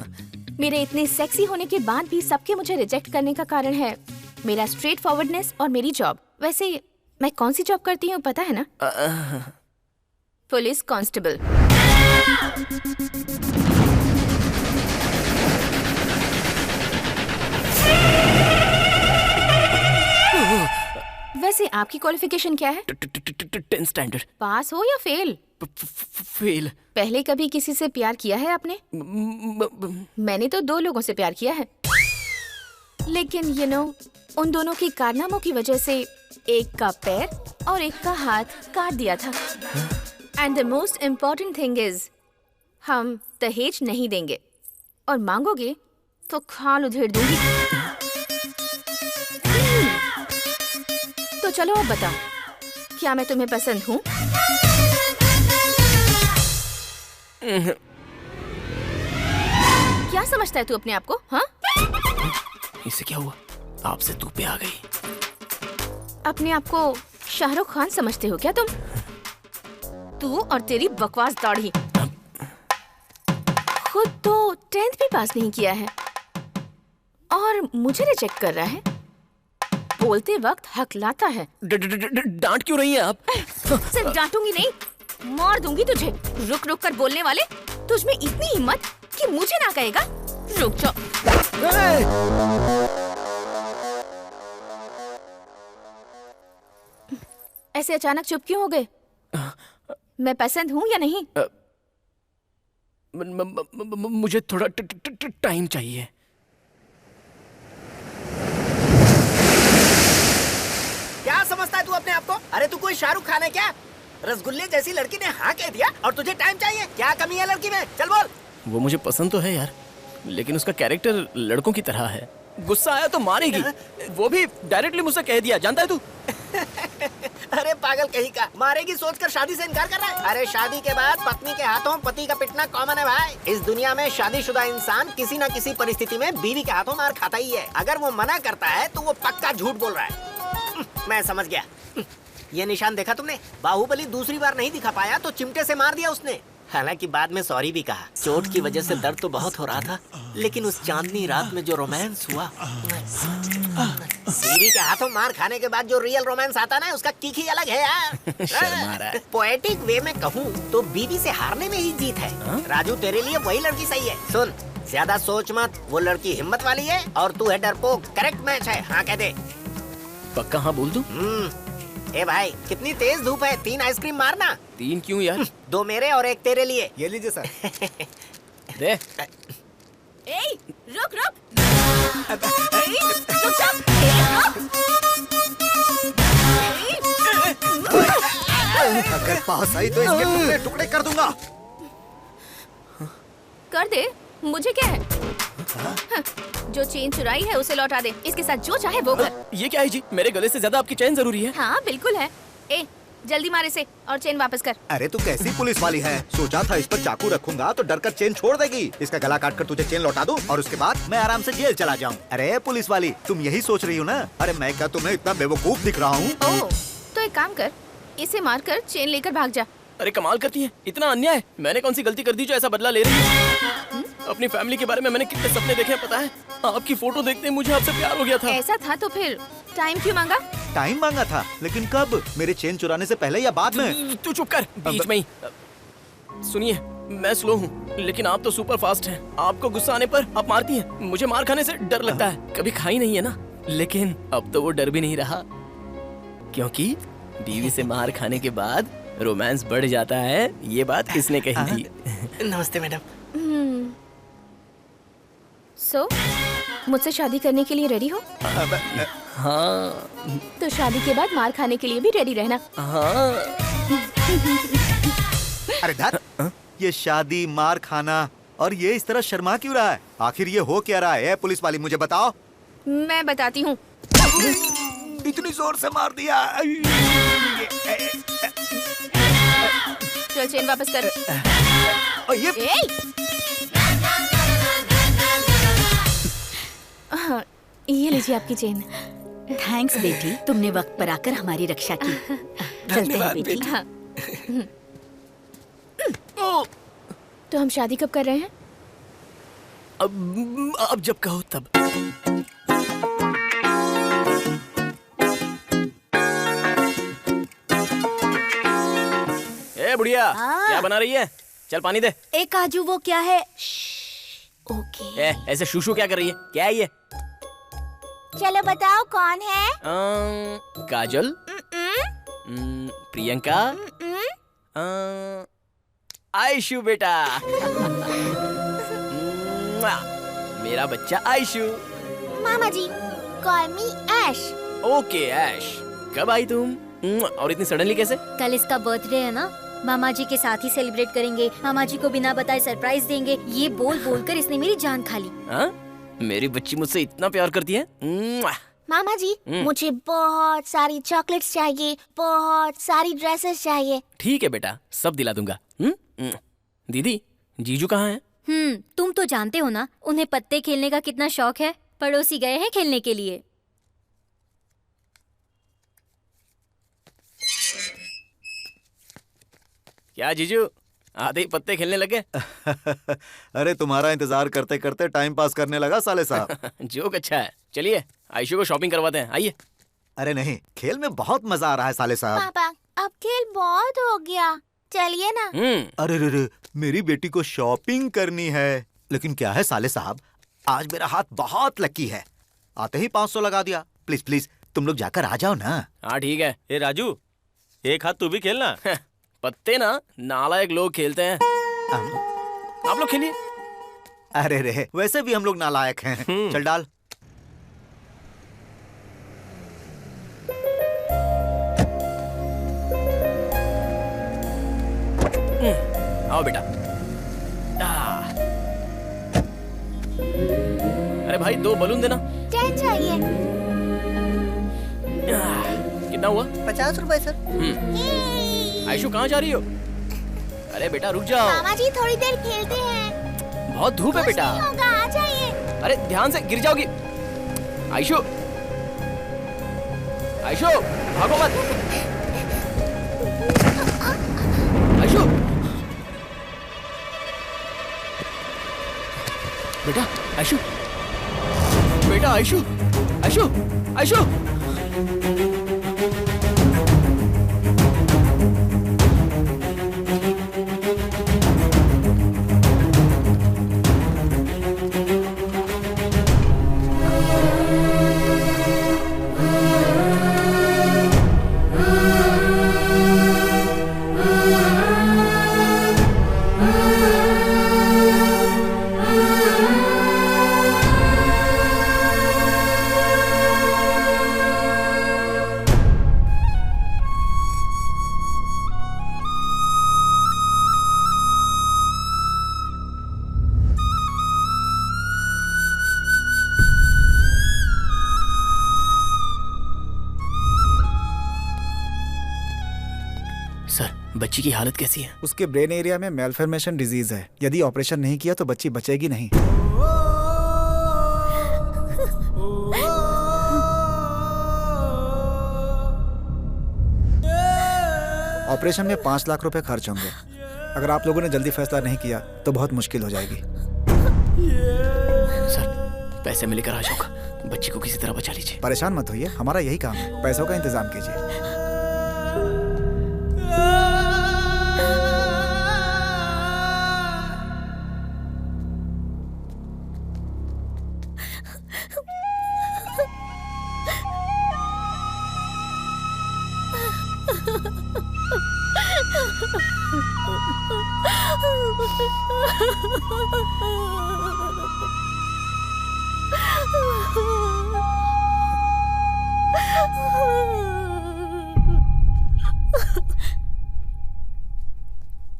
मेरे इतने सेक्सी होने के बाद भी सबके मुझे रिजेक्ट करने का कारण है मेरा स्ट्रेट फॉरवर्डनेस और मेरी जॉब। वैसे मैं कौन सी जॉब करती हूँ पता है ना? Police constable. वैसे आपकी क्वालिफिकेशन क्या है? 10th standard. पास हो या फेल? फेल। पहले कभी किसी से प्यार किया है आपने? मैंने तो 2 लोगों से प्यार किया है, लेकिन यू नो उन दोनों के कारनामों की वजह से एक का पैर और एक का हाथ काट दिया था। And the most important thing is हम दहेज नहीं देंगे और मांगोगे तो खाल उधेड़ दूंगी। तो चलो अब बताओ, क्या मैं तुम्हें पसंद हूँ? क्या समझता है तू अपने आप को? हाँ? इससे क्या हुआ? आपसे तू पे आ गई। अपने आप को शाहरुख खान समझते हो क्या तुम? तू और तेरी बकवास दाढ़ी। खुद तो 10th भी पास नहीं किया है और मुझे रिजेक्ट कर रहा है। बोलते वक्त हकलाता है। डांट क्यों रही हैं आप? सिर्फ डांटूंगी नहीं, मार दूंगी तुझे। रुक रुक कर बोलने वाले, तुझ में इतनी हिम्मत कि मुझे ना कहेगा? रुक जाओ। ऐसे अचानक चुप क्यों हो गए? मैं पसंद हूँ या नहीं? मुझे थोड़ा टाइम चाहिए। क्या समझता है तू अपने आप को? अरे तू कोई शाहरुख खान है क्या? रसगुल्ले जैसी लड़की ने हाँ कह दिया और तुझे टाइम चाहिए? क्या कमी है लड़की में? चल बोल। वो मुझे पसंद तो है यार, लेकिन उसका कैरेक्टर लड़कों की तरह है। गुस्सा आया तो मारेगी, वो भी डायरेक्टली मुझसे कह दिया। जानता है तू? अरे पागल कहीं का, मारेगी सोचकर शादी से इनकार कर रहा है? अरे शादी के बाद पत्नी के हाथों पति का पिटना कॉमन है भाई। इस दुनिया में शादीशुदा इंसान किसी न किसी परिस्थिति में बीवी के हाथों मार खाता ही है। अगर वो मना करता है तो वो पक्का झूठ बोल रहा है। मैं समझ गया। ये निशान देखा तुमने? बाहुबली दूसरी बार नहीं दिखा पाया तो चिमटे से मार दिया उसने। हालांकि बाद में सॉरी भी कहा। चोट की वजह से दर्द तो बहुत हो रहा था, लेकिन उस चांदनी रात में जो रोमांस हुआ, बीवी के हाथों मार खाने के बाद जो रियल रोमांस आता ना, उसका किक ही अलग है यार। पोएटिक वे में कहूँ तो बीवी से हारने में ही जीत है। राजू तेरे लिए वही लड़की सही है। सुन, ज्यादा सोच मत, वो लड़की हिम्मत वाली है और तू है डरपोक। करेक्ट मैच है, हाँ कह दे। पक्का हाँ बोल दूं? ए भाई, कितनी तेज धूप है, 3 आइसक्रीम मारना। 3 क्यों यार? 2 मेरे और 1 तेरे लिए। ये लीजिए सर। दे। रुक रुक। अगर पास आई तो इसके टुकड़े टुकड़े कर दूंगा। कर दे, मुझे क्या है? जो चेन चुराई है उसे लौटा दे। इसके साथ जो चाहे वो कर। ये क्या है जी? मेरे गले से ज्यादा आपकी चैन जरूरी है। हाँ बिल्कुल है। ए जल्दी मार इसे और चेन वापस कर। अरे तू कैसी पुलिस वाली है? सोचा था इस पर चाकू रखूंगा तो डर कर चेन छोड़ देगी। इसका गला काट कर तुझे चेन लौटा दूं और उसके बाद मैं आराम से जेल चला जाऊं। अरे पुलिस वाली, तुम यही सोच रही हो ना? अरे मैं क्या तुम्हें इतना बेवकूफ दिख रहा हूँ? ओह, तो एक काम कर, इसे मार कर चेन लेकर भाग जा। अरे कमाल करती है, इतना अन्याय। मैंने कौन सी गलती कर दी जो ऐसा बदला ले रही है? अपनी फैमिली के बारे में मैंने कितने सपने देखे हैं पता है? आपकी फोटो देखते मुझे आपसे प्यार हो गया था। ऐसा था तो फिर टाइम क्यों मांगा? टाइम मांगा था, लेकिन कब? मेरे चेन चुराने से पहले या बाद में? तू चुप कर, बीच में ही। सुनिए, मैं स्लो हूँ लेकिन आप तो सुपर फास्ट हैं। आपको गुस्सा आने पर आप मारती हैं। मुझे मार खाने से डर लगता है। कभी खाई नहीं है ना, लेकिन अब तो वो डर भी नहीं रहा, क्योंकि बीवी से मार खाने के बाद रोमांस बढ़ जाता है। ये बात किसने कही थी? नमस्ते मैडम। सो मुझसे शादी करने के लिए रेडी हो? हाँ। तो शादी के बाद मार खाने के लिए भी रेडी रहना। हाँ। अरे धत, ये शादी, मार खाना और ये इस तरह शर्मा क्यों रहा है? आखिर ये हो क्या रहा है? पुलिस वाली मुझे बताओ। मैं बताती हूँ। इतनी जोर से मार दिया। चल चेन वापस कर। हाँ, ये लीजिए आपकी चेन। थैंक्स बेटी, तुमने वक्त पर आकर हमारी रक्षा की। चलते हैं बेटी। हाँ। तो हम शादी कब कर रहे हैं? अब जब कहो तब। ए बुढ़िया, क्या बना रही है? चल पानी दे। ए काजू, वो क्या है? ओके। ऐसे शूशू क्या कर रही है? क्या है ये? चलो बताओ कौन है? काजल, प्रियंका, आयशु बेटा। मेरा बच्चा आयशु। मामा जी, कॉल मी ऐश। ओके ऐश, कब आई तुम? और इतनी सडनली कैसे? कल इसका बर्थडे है ना, मामा जी के साथ ही सेलिब्रेट करेंगे। मामा जी को बिना बताए सरप्राइज देंगे। ये बोल बोल कर इसने मेरी जान खा ली। हाँ? मेरी बच्ची मुझसे इतना प्यार करती है। मामा जी, मुझे बहुत सारी चॉकलेट्स चाहिए, बहुत सारी ड्रेसेस चाहिए। ठीक है बेटा, सब दिला दूंगा। दीदी, जीजू कहाँ हैं? तुम तो जानते हो ना उन्हें पत्ते खेलने का कितना शौक है। पड़ोसी गए हैं खेलने के लिए। क्या जीजू, आधे ही पत्ते खेलने लगे? अरे तुम्हारा इंतजार करते करते टाइम पास करने लगा साले साहब। जोक अच्छा है। चलिए आयशु को शॉपिंग करवाते हैं, आइए। अरे नहीं, खेल में बहुत मजा आ रहा है साले साहब। पापा, अब खेल बहुत हो गया, चलिए ना। अरे रे, मेरी बेटी को शॉपिंग करनी है। लेकिन क्या है साले साहब, आज मेरा हाथ बहुत लकी है। आते ही 500 लगा दिया। प्लीज प्लीज तुम लोग जाकर आ जाओ ना। हाँ ठीक है। ए राजू, एक हाथ तू भी खेलना। पत्ते ना नालायक लोग खेलते हैं। आप लोग खेलिए। अरे रे, वैसे भी हम लोग नालायक हैं। चल डाल। आओ बेटा। अरे भाई 2 बलून देना। 10 चाहिए। कितना हुआ? 50 रुपए सर। आयशु कहाँ जा रही हो? अरे बेटा रुक जाओ। मामा जी थोड़ी देर खेलते हैं। बहुत धूप है बेटा। कुछ नहीं होगा, आ जाइए। अरे ध्यान से, गिर जाओगी। आयशु, आयशु भागो मत। आयशु, बेटा आयशु, बेटा आयशु, आयशु, आयशु। सर, बच्ची की हालत कैसी है? उसके ब्रेन एरिया में मेलफॉर्मेशन डिजीज है। यदि ऑपरेशन नहीं किया तो बच्ची बचेगी नहीं। ऑपरेशन में 5 लाख रुपए खर्च होंगे। अगर आप लोगों ने जल्दी फैसला नहीं किया तो बहुत मुश्किल हो जाएगी। सर, पैसे में लेकर आ जाऊंगा, बच्ची को किसी तरह बचा लीजिए। परेशान मत होइए, हमारा यही काम है। पैसों का इंतजाम कीजिए।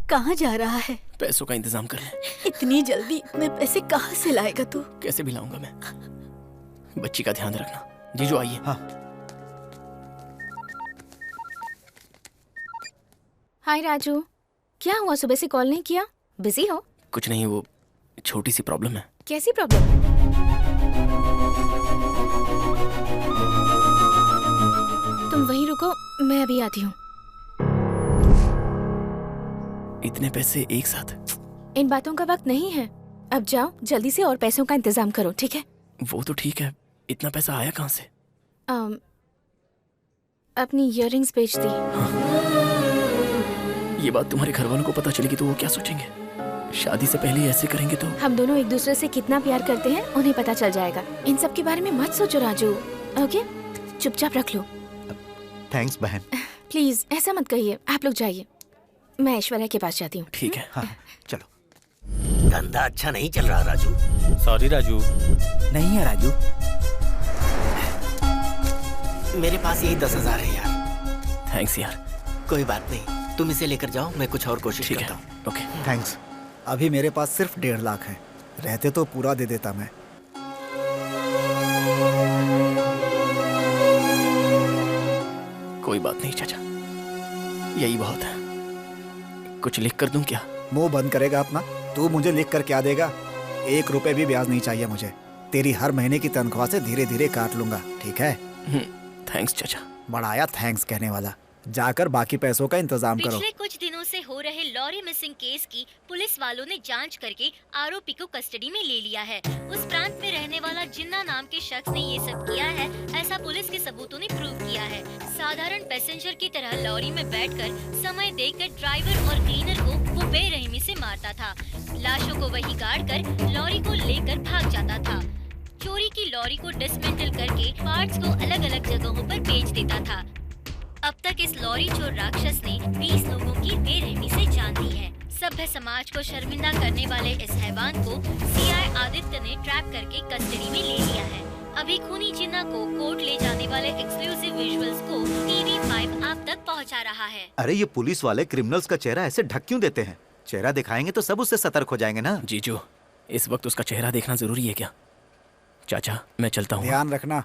कहाँ जा रहा है? पैसों का इंतजाम कर ले। इतनी जल्दी इतने पैसे कहाँ से लाएगा तू? कैसे भी लाऊंगा मैं। बच्ची का ध्यान रखना। जीजू आइए। हाँ। हाय राजू, क्या हुआ? सुबह से कॉल नहीं किया? बिजी हो? कुछ नहीं, वो छोटी सी प्रॉब्लम है। कैसी प्रॉब्लम? तुम वहीं रुको, मैं अभी आती हूँ। इतने पैसे एक साथ? इन बातों का वक्त नहीं है। अब जाओ जल्दी से और पैसों का इंतजाम करो, ठीक है? वो तो ठीक है, इतना पैसा आया कहाँ से? अपनी इयररिंग्स बेच दी। ये बात तुम्हारे घर वालों को पता चलेगी तो वो क्या सोचेंगे? शादी से पहले ऐसे करेंगे तो? हम दोनों एक दूसरे से कितना प्यार करते हैं उन्हें पता चल जाएगा। इन सब के बारे में मत सोचो राजू, ओके? चुपचाप रख लो। थैंक्स बहन। प्लीज ऐसा मत कहिए, आप लोग जाइए, मैं ऐश्वर्या के पास जाती हूँ। ठीक है। हाँ, चलो। धंधा अच्छा नहीं चल रहा राजू। सॉरी राजू। नहीं है राजू, मेरे पास यही 10,000 है यार। थैंक्स यार। कोई बात नहीं, तुम इसे लेकर जाओ, मैं कुछ और कोशिश करता हूँ। Okay thanks. अभी मेरे पास सिर्फ 1.5 लाख है, रहते तो पूरा दे देता मैं। कोई बात नहीं चाचा, यही बहुत है। कुछ लिख कर दूं क्या? मुंह बंद करेगा अपना। तू मुझे लिख कर क्या देगा? 1 रुपए भी ब्याज नहीं चाहिए मुझे। तेरी हर महीने की तनख्वाह से धीरे धीरे काट लूंगा, ठीक है? थैंक्स चाचा। बढ़ाया थैंक्स कहने वाला। जाकर बाकी पैसों का इंतजाम करो। पिछले कुछ दिनों से हो रहे लॉरी मिसिंग केस की पुलिस वालों ने जांच करके आरोपी को कस्टडी में ले लिया है। उस प्रांत में रहने वाला जिन्ना नाम के शख्स ने ये सब किया है, ऐसा पुलिस के सबूतों ने प्रूव किया है। साधारण पैसेंजर की तरह लॉरी में बैठकर समय देखकर ड्राइवर और क्लीनर को वो बेरहमी से मारता था। लाशों को वही गाड़ कर लॉरी को लेकर भाग जाता था। चोरी की लॉरी को डिसमेंटल करके पार्ट्स को अलग अलग जगहों पर बेच देता था। अब तक इस लॉरी चोर राक्षस ने 20 लोगों की बेरहमी से जान दी है। सभ्य समाज को शर्मिंदा करने वाले इस हैवान को सीआई आदित्य ने ट्रैप करके कस्टडी में ले लिया है। अभी खूनी जिन्ना को कोर्ट ले जाने वाले एक्सक्लूसिव विजुअल्स को TV5 आप तक पहुंचा रहा है। अरे ये पुलिस वाले क्रिमिनल्स का चेहरा ऐसे ढक क्यों देते हैं? चेहरा दिखाएंगे तो सब उससे सतर्क हो जाएंगे ना। जीजू, इस वक्त उसका चेहरा देखना जरूरी है क्या? चाचा मैं चलता हूँ। ध्यान रखना।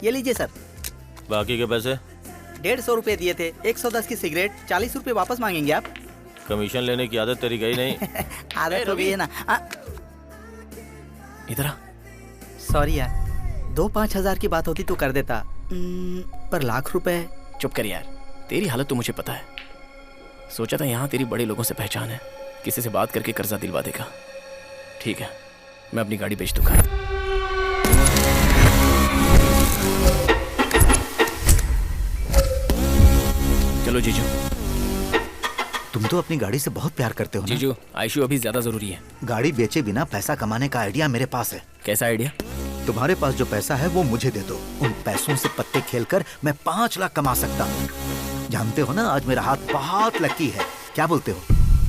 ये लीजिए सर। बाकी के पैसे? 150 रुपए दिए थे, 110 की सिगरेट, 40 रुपए वापस मांगेंगे आप? कमीशन लेने की आदत तेरी गई नहीं। आदत हो गई है ना। इधर आ। सॉरी यार, 2-5 हजार की बात होती तो कर देता, पर लाख रुपए। चुप कर यार, तेरी हालत तो मुझे पता है। सोचा था यहाँ तेरी बड़े लोगों से पहचान है, किसी से बात करके कर्जा दिलवा देगा। ठीक है, मैं अपनी गाड़ी बेच दूंगा। चलो जीजू। तुम तो अपनी गाड़ी से बहुत प्यार करते हो ना? जीजू, आईशू अभी ज्यादा जरूरी है। गाड़ी बेचे बिना पैसा कमाने का आइडिया मेरे पास है। कैसा आइडिया? तुम्हारे पास जो पैसा है वो मुझे दे दो। उन पैसों से पत्ते खेलकर मैं 5 लाख कमा सकता हूँ। जानते हो ना, आज मेरा हाथ बहुत लकी है। क्या बोलते हो?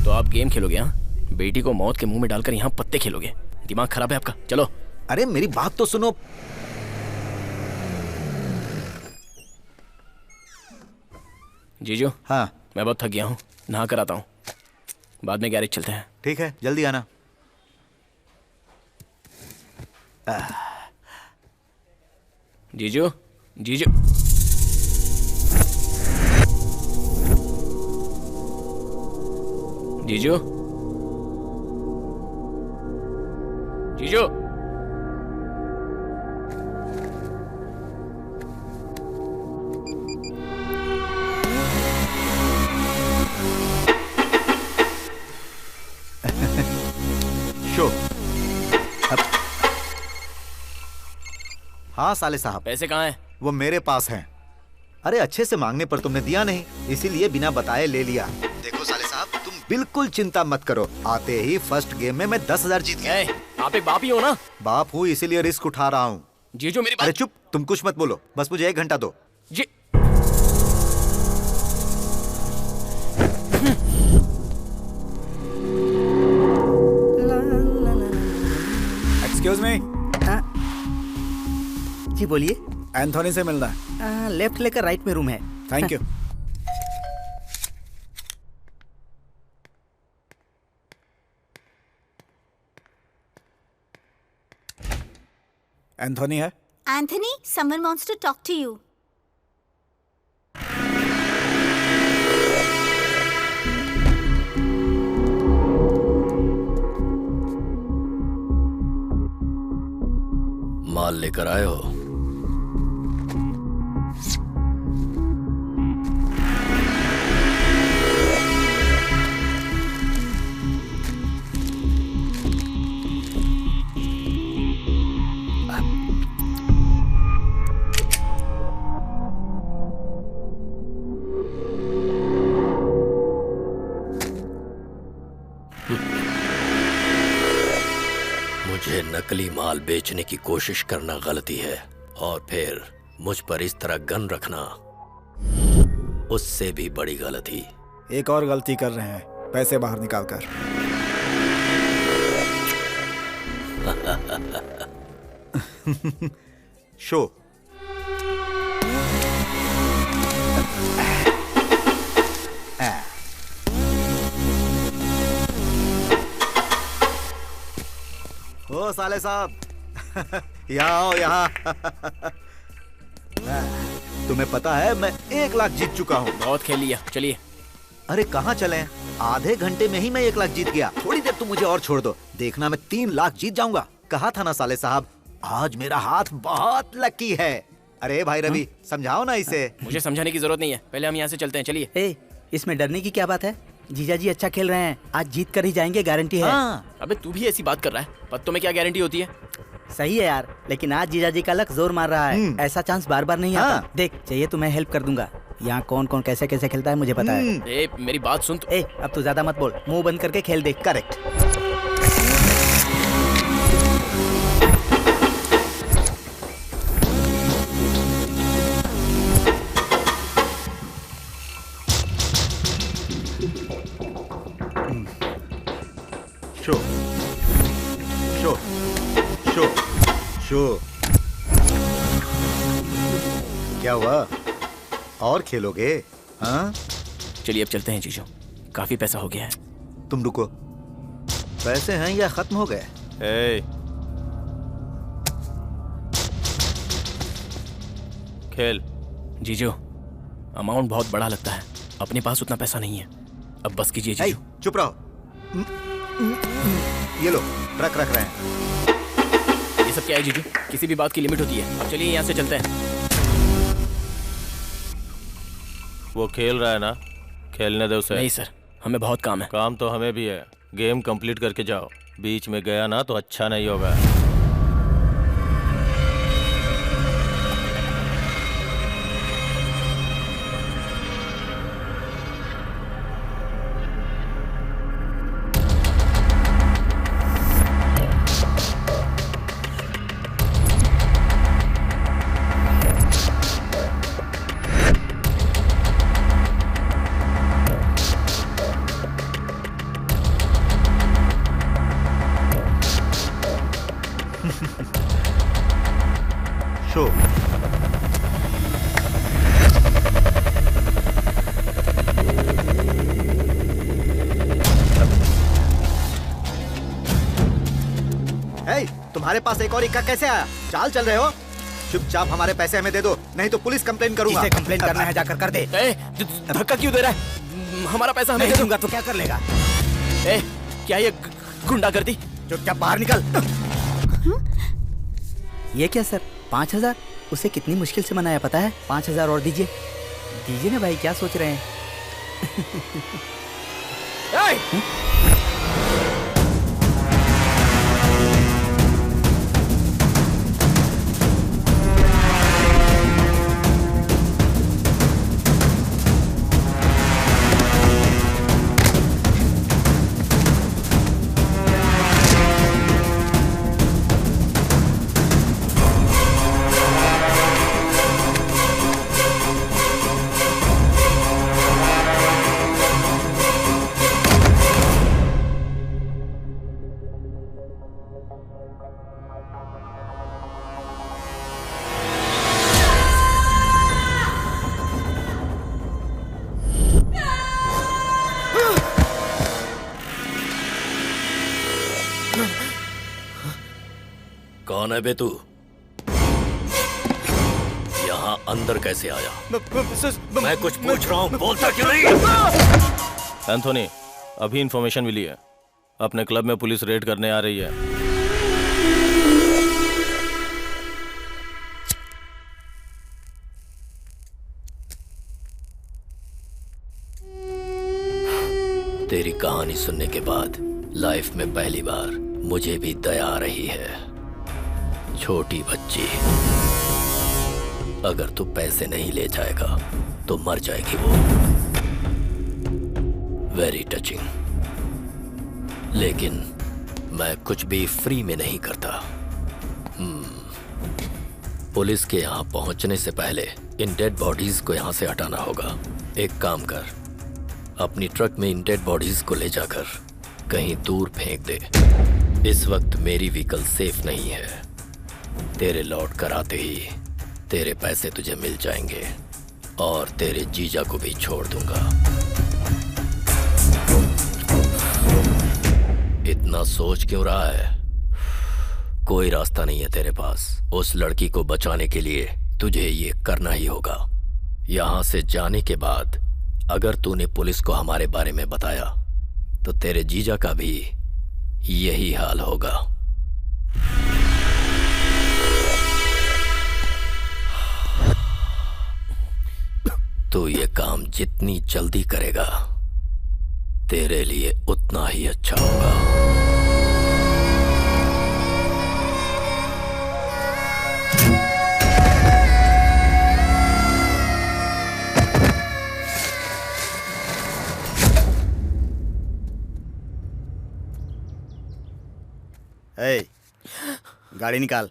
तो आप गेम खेलोगे? हाँ, बेटी को मौत के मुंह में डालकर यहाँ पत्ते खेलोगे? दिमाग खराब है आपका? चलो। अरे मेरी बात तो सुनो। जीजू। हाँ। मैं बहुत थक गया हूँ, नहा कर आता हूँ, बाद में गैरेज चलते हैं। ठीक है, जल्दी आना। जीजू, जीजू। जीजू। जीजू। शो। हाँ साले साहब, पैसे कहाँ हैं? वो मेरे पास हैं। अरे अच्छे से मांगने पर तुमने दिया नहीं, इसीलिए बिना बताए ले लिया। देखो साले साहब, तुम बिल्कुल चिंता मत करो, आते ही फर्स्ट गेम में मैं 10,000 जीत गया। आप एक बाप ही हो ना? बाप हूँ, इसीलिए रिस्क उठा रहा हूँ। जीजू मेरी बात। अरे चुप, तुम कुछ मत बोलो, बस मुझे 1 घंटा दो। जी। Excuse me. जी बोलिए। एंथोनी से मिलना है। लेफ्ट लेकर राइट में रूम है। Thank you. एंथोनी है? Anthony, someone wants to talk to you. माल लेकर आए हो? मुझे नकली माल बेचने की कोशिश करना गलती है, और फिर मुझ पर इस तरह गन रखना उससे भी बड़ी गलती। एक और गलती कर रहे हैं, पैसे बाहर निकाल कर। शो। ओ साले साहब, यहाँ आओ यहाँ। तुम्हें पता है मैं 1 लाख जीत चुका हूँ। बहुत खेल लिया, चलिए। अरे कहाँ चले? आधे घंटे में ही मैं 1 लाख जीत गया। थोड़ी देर तुम मुझे और छोड़ दो, देखना मैं 3 लाख जीत जाऊंगा। कहा था ना साले साहब, आज मेरा हाथ बहुत लकी है। अरे भाई रवि, समझाओ ना इसे। मुझे समझाने की जरूरत नहीं है, पहले हम यहाँ से चलते हैं, चलिए। इसमें डरने की क्या बात है? जीजा जी अच्छा खेल रहे हैं, आज जीत कर ही जाएंगे, गारंटी है। हाँ। अबे तू भी ऐसी बात कर रहा है, पत्तों में क्या गारंटी होती है? सही है यार, लेकिन आज जीजा जी का लक जोर मार रहा है। ऐसा चांस बार बार नहीं आता। देख, चाहिए तो मैं हेल्प कर दूंगा। यहाँ कौन कौन कैसे कैसे खेलता है मुझे पता है। मेरी बात सुन। अब तू ज्यादा मत बोल, मुंह बंद करके खेल देख। Correct. Show show show show. क्या हुआ, और खेलोगे? हाँ चलिए अब चलते हैं जीजू, काफी पैसा हो गया है। तुम रुको, पैसे हैं या खत्म हो गए? खेल। जीजू अमाउंट बहुत बड़ा लगता है, अपने पास उतना पैसा नहीं है, अब बस कीजिए जीजू। चुप रहो। ये लो, रख रहे हैं। ये सब क्या है जीजू? किसी भी बात की लिमिट होती है। अब चलिए यहाँ से चलते हैं। वो खेल रहा है ना, खेलने दे उसे। नहीं सर, हमें बहुत काम है। काम तो हमें भी है, गेम कंप्लीट करके जाओ। बीच में गया ना तो अच्छा नहीं होगा। शो। तुम्हारे पास एक और इक्का कैसे आया? चाल चल रहे हो? चुपचाप हमारे पैसे हमें दे दो, नहीं तो पुलिस कंप्लेन करूंगा। जिसे कंप्लेन करना है जाकर कर दे। धक्का क्यों दे रहा है? हमारा पैसा हमें नहीं दे दो। दूंगा तो क्या कर लेगा? क्या ये गुंडागर्दी? चुपचाप बाहर निकल। ये क्या सर, 5000? उसे कितनी मुश्किल से मनाया पता है? 5000 और दीजिए। दीजिए ना भाई, क्या सोच रहे हैं? कौन है बे तू? यहाँ अंदर कैसे आया? मैं कुछ पूछ रहा हूँ, बोलता क्यों नहीं? एंथोनी, अभी इंफॉर्मेशन मिली है, अपने क्लब में पुलिस रेड करने आ रही है। तेरी कहानी सुनने के बाद लाइफ में पहली बार मुझे भी दया आ रही है। छोटी बच्ची, अगर तू पैसे नहीं ले जाएगा तो मर जाएगी वो। Very touching. लेकिन मैं कुछ भी फ्री में नहीं करता। पुलिस के यहाँ पहुंचने से पहले इन डेड बॉडीज को यहाँ से हटाना होगा। एक काम कर, अपनी ट्रक में इन डेड बॉडीज को ले जाकर कहीं दूर फेंक दे। इस वक्त मेरी व्हीकल सेफ नहीं है। तेरे लौट कर आते ही तेरे पैसे तुझे मिल जाएंगे और तेरे जीजा को भी छोड़ दूंगा। इतना सोच क्यों रहा है? कोई रास्ता नहीं है तेरे पास। उस लड़की को बचाने के लिए तुझे ये करना ही होगा। यहां से जाने के बाद अगर तूने पुलिस को हमारे बारे में बताया तो तेरे जीजा का भी यही हाल होगा। तू ये काम जितनी जल्दी करेगा तेरे लिए उतना ही अच्छा होगा। गाड़ी निकाल।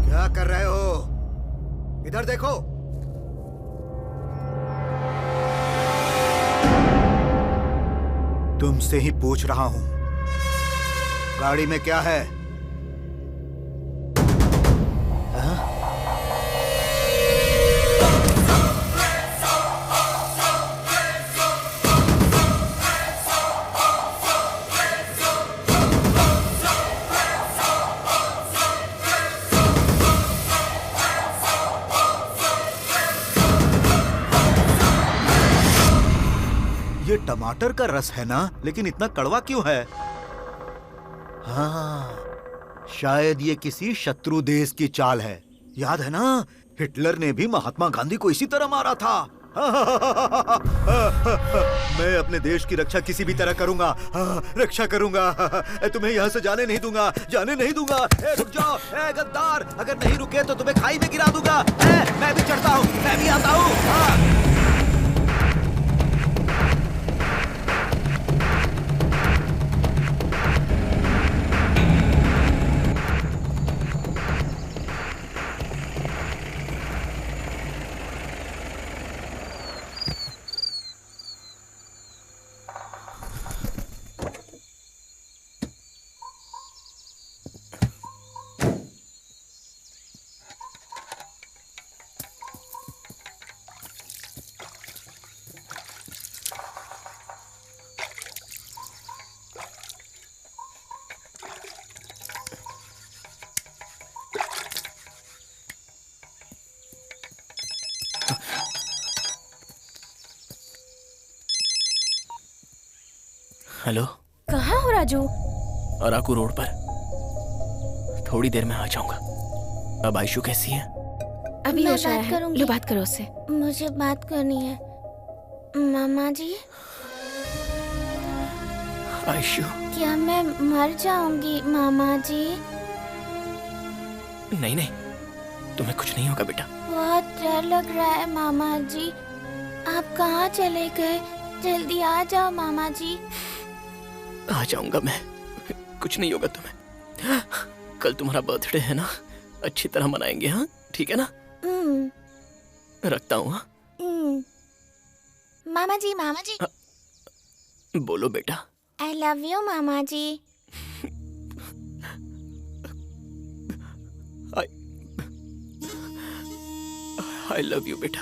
क्या कर रहे हो? इधर देखो। तुमसे ही पूछ रहा हूं, गाड़ी में क्या है? ये टमाटर का रस है ना, लेकिन इतना कड़वा क्यों है? हाँ, शायद ये किसी शत्रु देश की चाल है। याद है ना, हिटलर ने भी महात्मा गांधी को इसी तरह मारा था। मैं अपने देश की रक्षा किसी भी तरह करूंगा, रक्षा करूंगा। तुम्हें यहाँ से जाने नहीं दूंगा, जाने नहीं दूंगा। रुक जाओ, गद्दार, अगर नहीं रुके तो तुम्हें खाई में गिरा दूंगा। मैं भी चढ़ता हूँ, मैं भी आता हूँ। हेलो, कहाँ हो राजू? अराकू रोड पर। थोड़ी देर में आ जाऊंगा। अब आयशु कैसी है? अभी मैं होश आया बात है। करूंगी। लो बात करो उससे। मुझे बात करनी है मामा जी। आयशु, क्या मैं मर जाऊंगी मामा जी? नहीं नहीं, तुम्हें कुछ नहीं होगा बेटा। बहुत डर लग रहा है मामा जी। आप कहाँ चले गए? जल्दी आ जाओ मामा जी। आ जाऊंगा मैं, कुछ नहीं होगा तुम्हें। कल तुम्हारा बर्थडे है ना, अच्छी तरह मनाएंगे। हाँ ठीक है ना? रखता हूँ। हाँ मामा जी, मामा जी। बोलो बेटा। आई लव यू मामा जी। आई लव यू बेटा।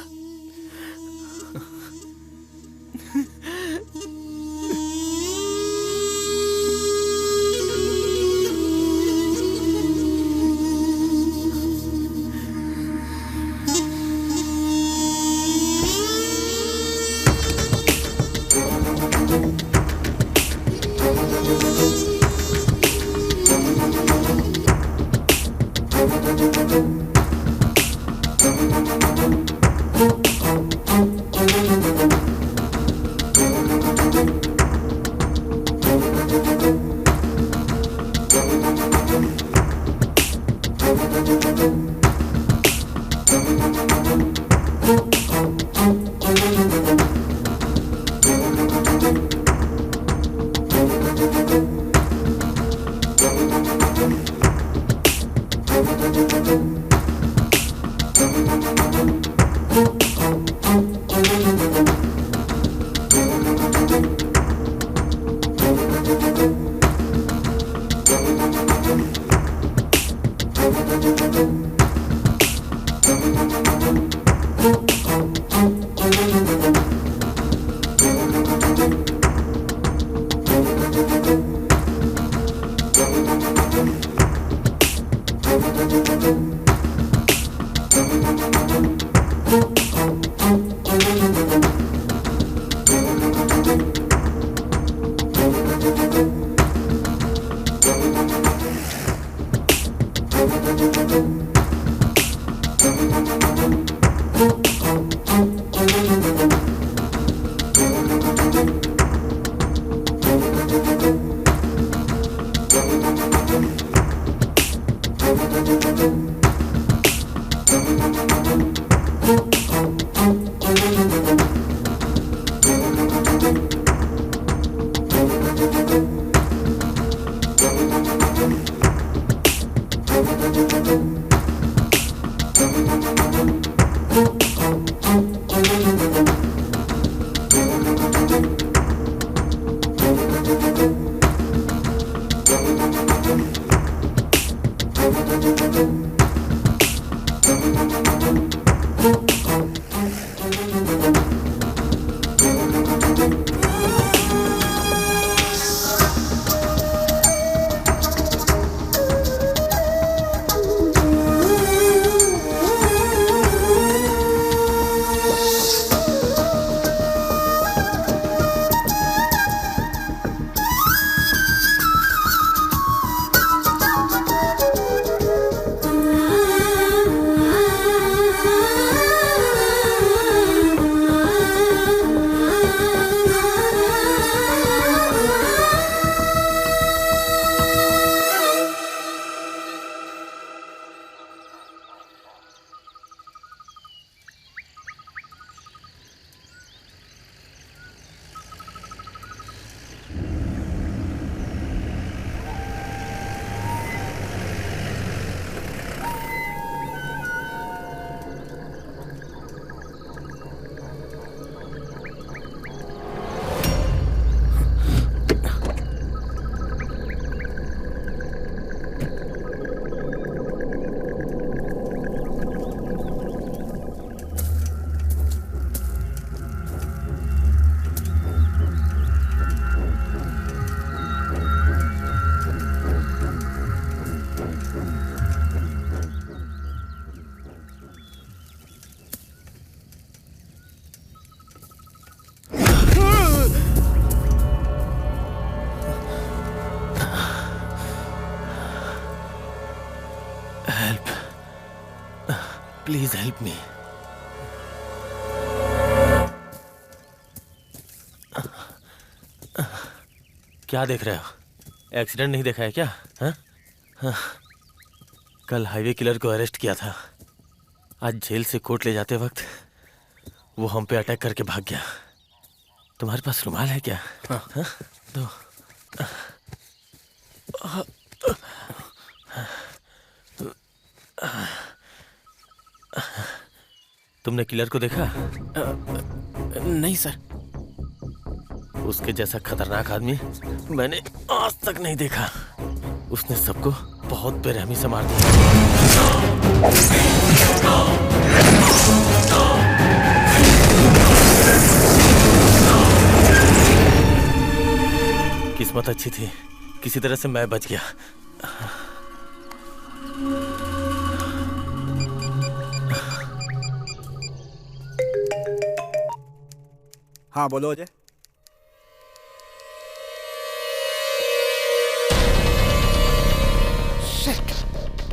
Please help me. क्या देख रहे हो? एक्सीडेंट नहीं देखा है क्या? हाँ? हाँ। कल हाईवे किलर को अरेस्ट किया था। आज जेल से कोर्ट ले जाते वक्त वो हम पे अटैक करके भाग गया। तुम्हारे पास रुमाल है क्या? हाँ? हाँ? दो। तुमने किलर को देखा? नहीं सर। उसके जैसा खतरनाक आदमी मैंने आज तक नहीं देखा। उसने सबको बहुत बेरहमी से मार दिया। किस्मत अच्छी थी, किसी तरह से मैं बच गया। हाँ बोलो अजय।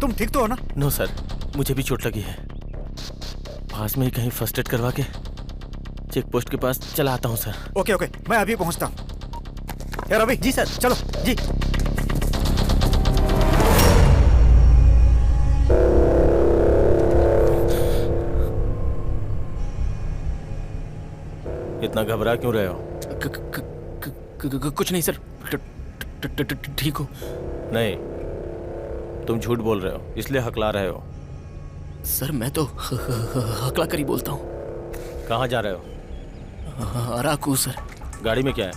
तुम ठीक तो हो ना? नो सर, मुझे भी चोट लगी है। पास में ही कहीं फर्स्ट एड करवा के चेक पोस्ट के पास चला आता हूँ सर। ओके ओके, मैं अभी पहुँचता हूँ। यार अभी जी सर। चलो जी। इतना घबरा क्यों रहे हो? कुछ नहीं सर, ठीक हो। नहीं, तुम झूठ बोल रहे हो, इसलिए हकला रहे हो। सर मैं तो हकला कर ही बोलता हूँ। कहाँ जा रहे हो? अराकू सर। गाड़ी में क्या है?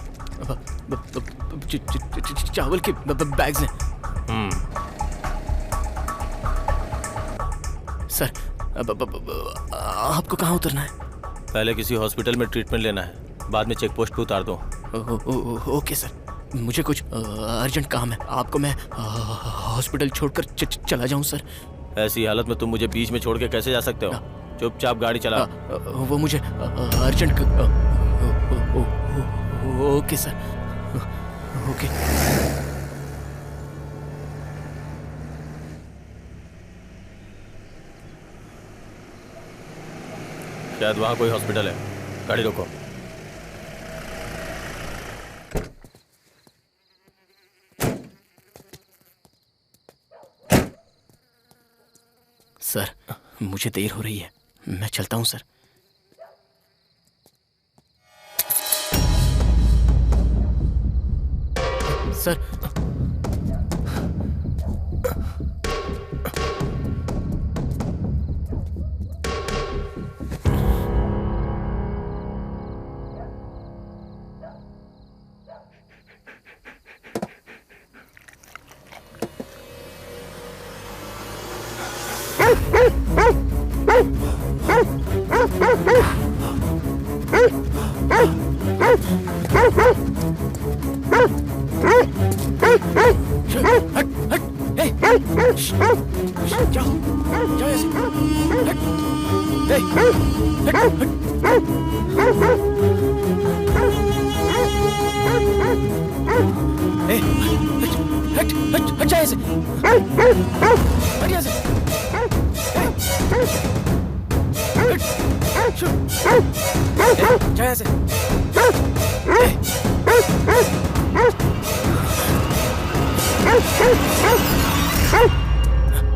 चावल के बैग्स हैं। सर आपको कहाँ उतरना है? पहले किसी हॉस्पिटल में ट्रीटमेंट लेना है, बाद में चेक पोस्ट पे उतार दो। ओके सर, मुझे कुछ अर्जेंट काम है। आपको मैं हॉस्पिटल छोड़कर चला जाऊं सर? ऐसी हालत में तुम मुझे बीच में छोड़ के कैसे जा सकते हो? चुपचाप गाड़ी चला। वो मुझे अर्जेंट। Okay sir, okay. शायद वहाँ कोई हॉस्पिटल है, गाड़ी रोको। सर मुझे देर हो रही है, मैं चलता हूँ सर। सर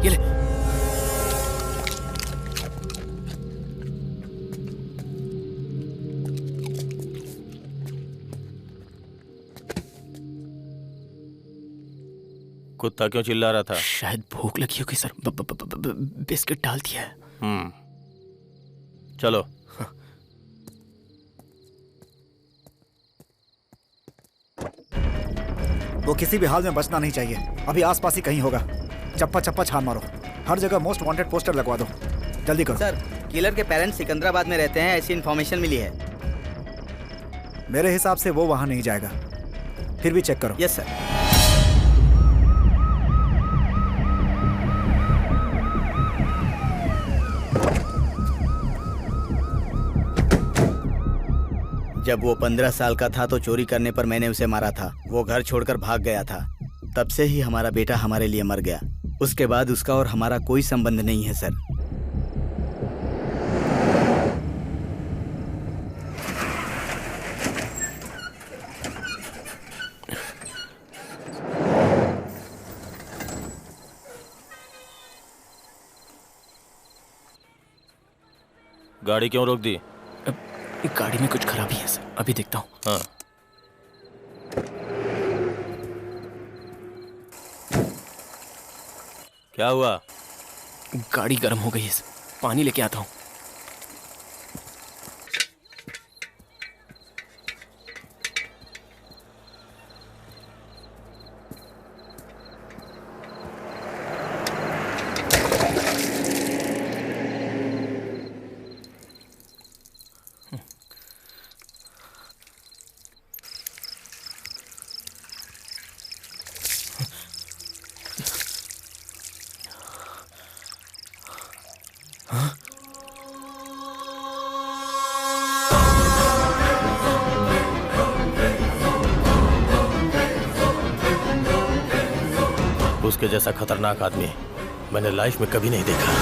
ये ले। कुत्ता क्यों चिल्ला रहा था? शायद भूख लगी होगी सर, बिस्किट डाल दिया है। चलो। वो किसी भी हाल में बचना नहीं चाहिए। अभी आसपास ही कहीं होगा। चप्पा चप्पा छान मारो, हर जगह मोस्ट वांटेड पोस्टर लगवा दो। जल्दी करो। सर किलर के पेरेंट्स सिकंदराबाद में रहते हैं, ऐसी इन्फॉर्मेशन मिली है। मेरे हिसाब से वो वहां नहीं जाएगा, फिर भी चेक करो। Yes sir. जब वो 15 साल का था तो चोरी करने पर मैंने उसे मारा था। वो घर छोड़कर भाग गया था। तब से ही हमारा बेटा हमारे लिए मर गया। उसके बाद उसका और हमारा कोई संबंध नहीं है सर। गाड़ी क्यों रोक दी? गाड़ी में कुछ खराबी है सर, अभी देखता हूँ। हाँ। क्या हुआ? गाड़ी गर्म हो गई है सर, पानी लेके आता हूँ। उसके जैसा खतरनाक आदमी मैंने लाइफ में कभी नहीं देखा।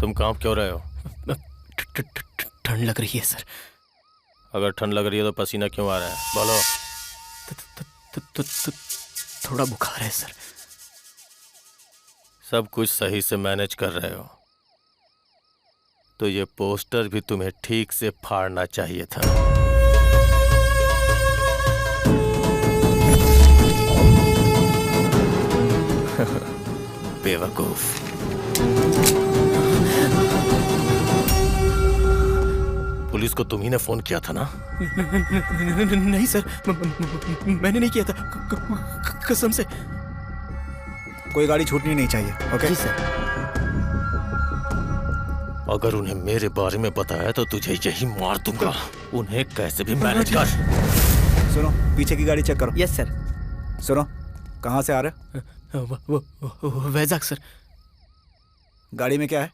तुम कांप क्यों रहे हो? ठंड लग रही है सर। अगर ठंड लग रही है तो पसीना क्यों आ रहा है? बोलो। थोड़ा बुखार है सर। सब कुछ सही से मैनेज कर रहे हो तो ये पोस्टर भी तुम्हें ठीक से फाड़ना चाहिए था। बेवकूफ। पुलिस को तुम ही ने फोन किया था ना? नहीं सर, मैंने नहीं किया था, कसम से। कोई गाड़ी छूटनी नहीं चाहिए। ओके जी सर। अगर उन्हें मेरे बारे में बताया तो तुझे यही मार दूंगा। उन्हें कैसे भी मैनेज कर। सुनो, पीछे की गाड़ी चेक करो। Yes sir. सुनो, कहाँ से आ रहे? वैजाग सर। गाड़ी में क्या है?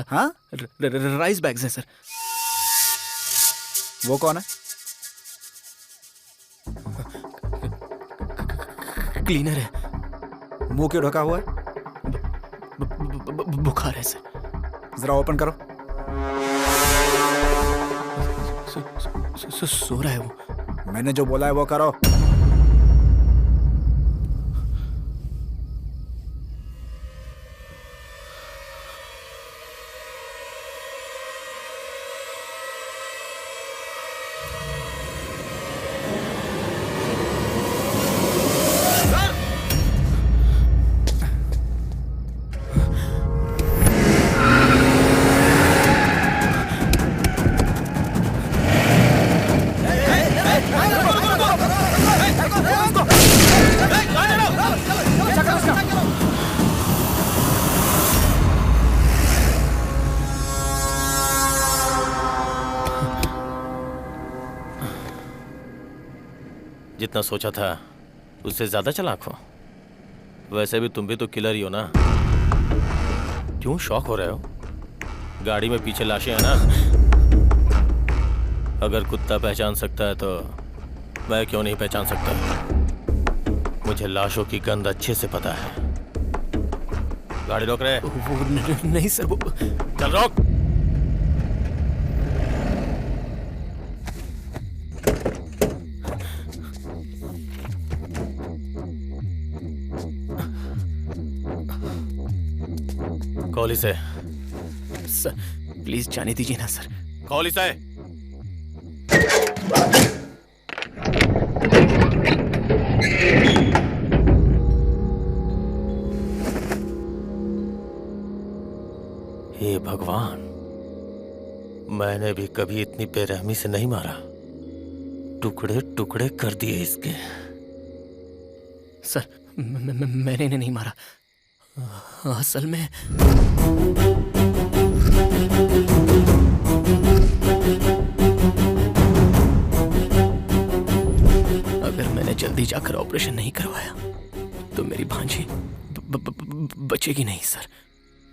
हाँ? राइस बैग्स हैं सर। वो कौन है? क्लीनर है। मुंह क्यों ढका हुआ है? बुखार है सर। जरा ओपन करो। सो रहा है वो। मैंने जो बोला है वो करो। जितना सोचा था उससे ज्यादा चालाक हो। वैसे भी तुम भी तो किलर ही हो ना। क्यों शॉक हो रहे हो? गाड़ी में पीछे लाशें हैं ना। अगर कुत्ता पहचान सकता है तो मैं क्यों नहीं पहचान सकता? मुझे लाशों की गंध अच्छे से पता है। गाड़ी रोक रहे? वो नहीं सर, वो चल रोक। कॉल से सर प्लीज जाने दीजिए ना सर। कॉल से हे भगवान, मैंने भी कभी इतनी बेरहमी से नहीं मारा। टुकड़े टुकड़े कर दिए इसके। सर मैंने इन्हें नहीं मारा। असल में अगर मैंने जल्दी जाकर ऑपरेशन नहीं करवाया तो मेरी भांजी बचेगी नहीं सर।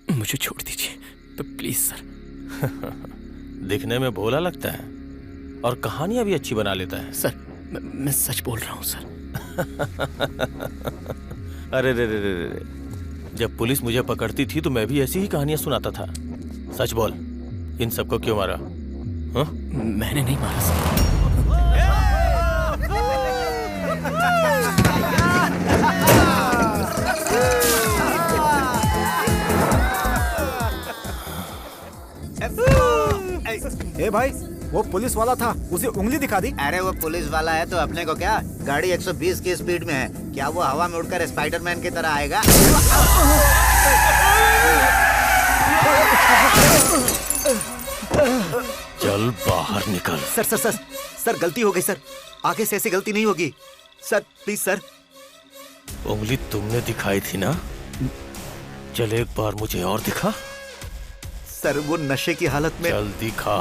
मुझे छोड़ दीजिए प्लीज सर। दिखने में भोला लगता है और कहानियां भी अच्छी बना लेता है। सर मैं सच बोल रहा हूँ सर। अरे रे रे रे रे, जब पुलिस मुझे पकड़ती थी तो मैं भी ऐसी ही कहानियां सुनाता था। सच बोल, इन सबको क्यों मारा? हाँ? मैंने नहीं मारा सर। ए भाई, वो पुलिस वाला था, उसे उंगली दिखा दी। अरे वो पुलिस वाला है तो अपने को क्या, गाड़ी 120 की स्पीड में है, क्या वो हवा में उड़कर स्पाइडरमैन की तरह आएगा? चल बाहर निकल। सर सर सर सर गलती हो गई सर, आगे से ऐसी गलती नहीं होगी सर, प्लीज सर। उंगली तुमने दिखाई थी ना, चल एक बार मुझे और दिखा। सर वो नशे की हालत में। चल दिखा।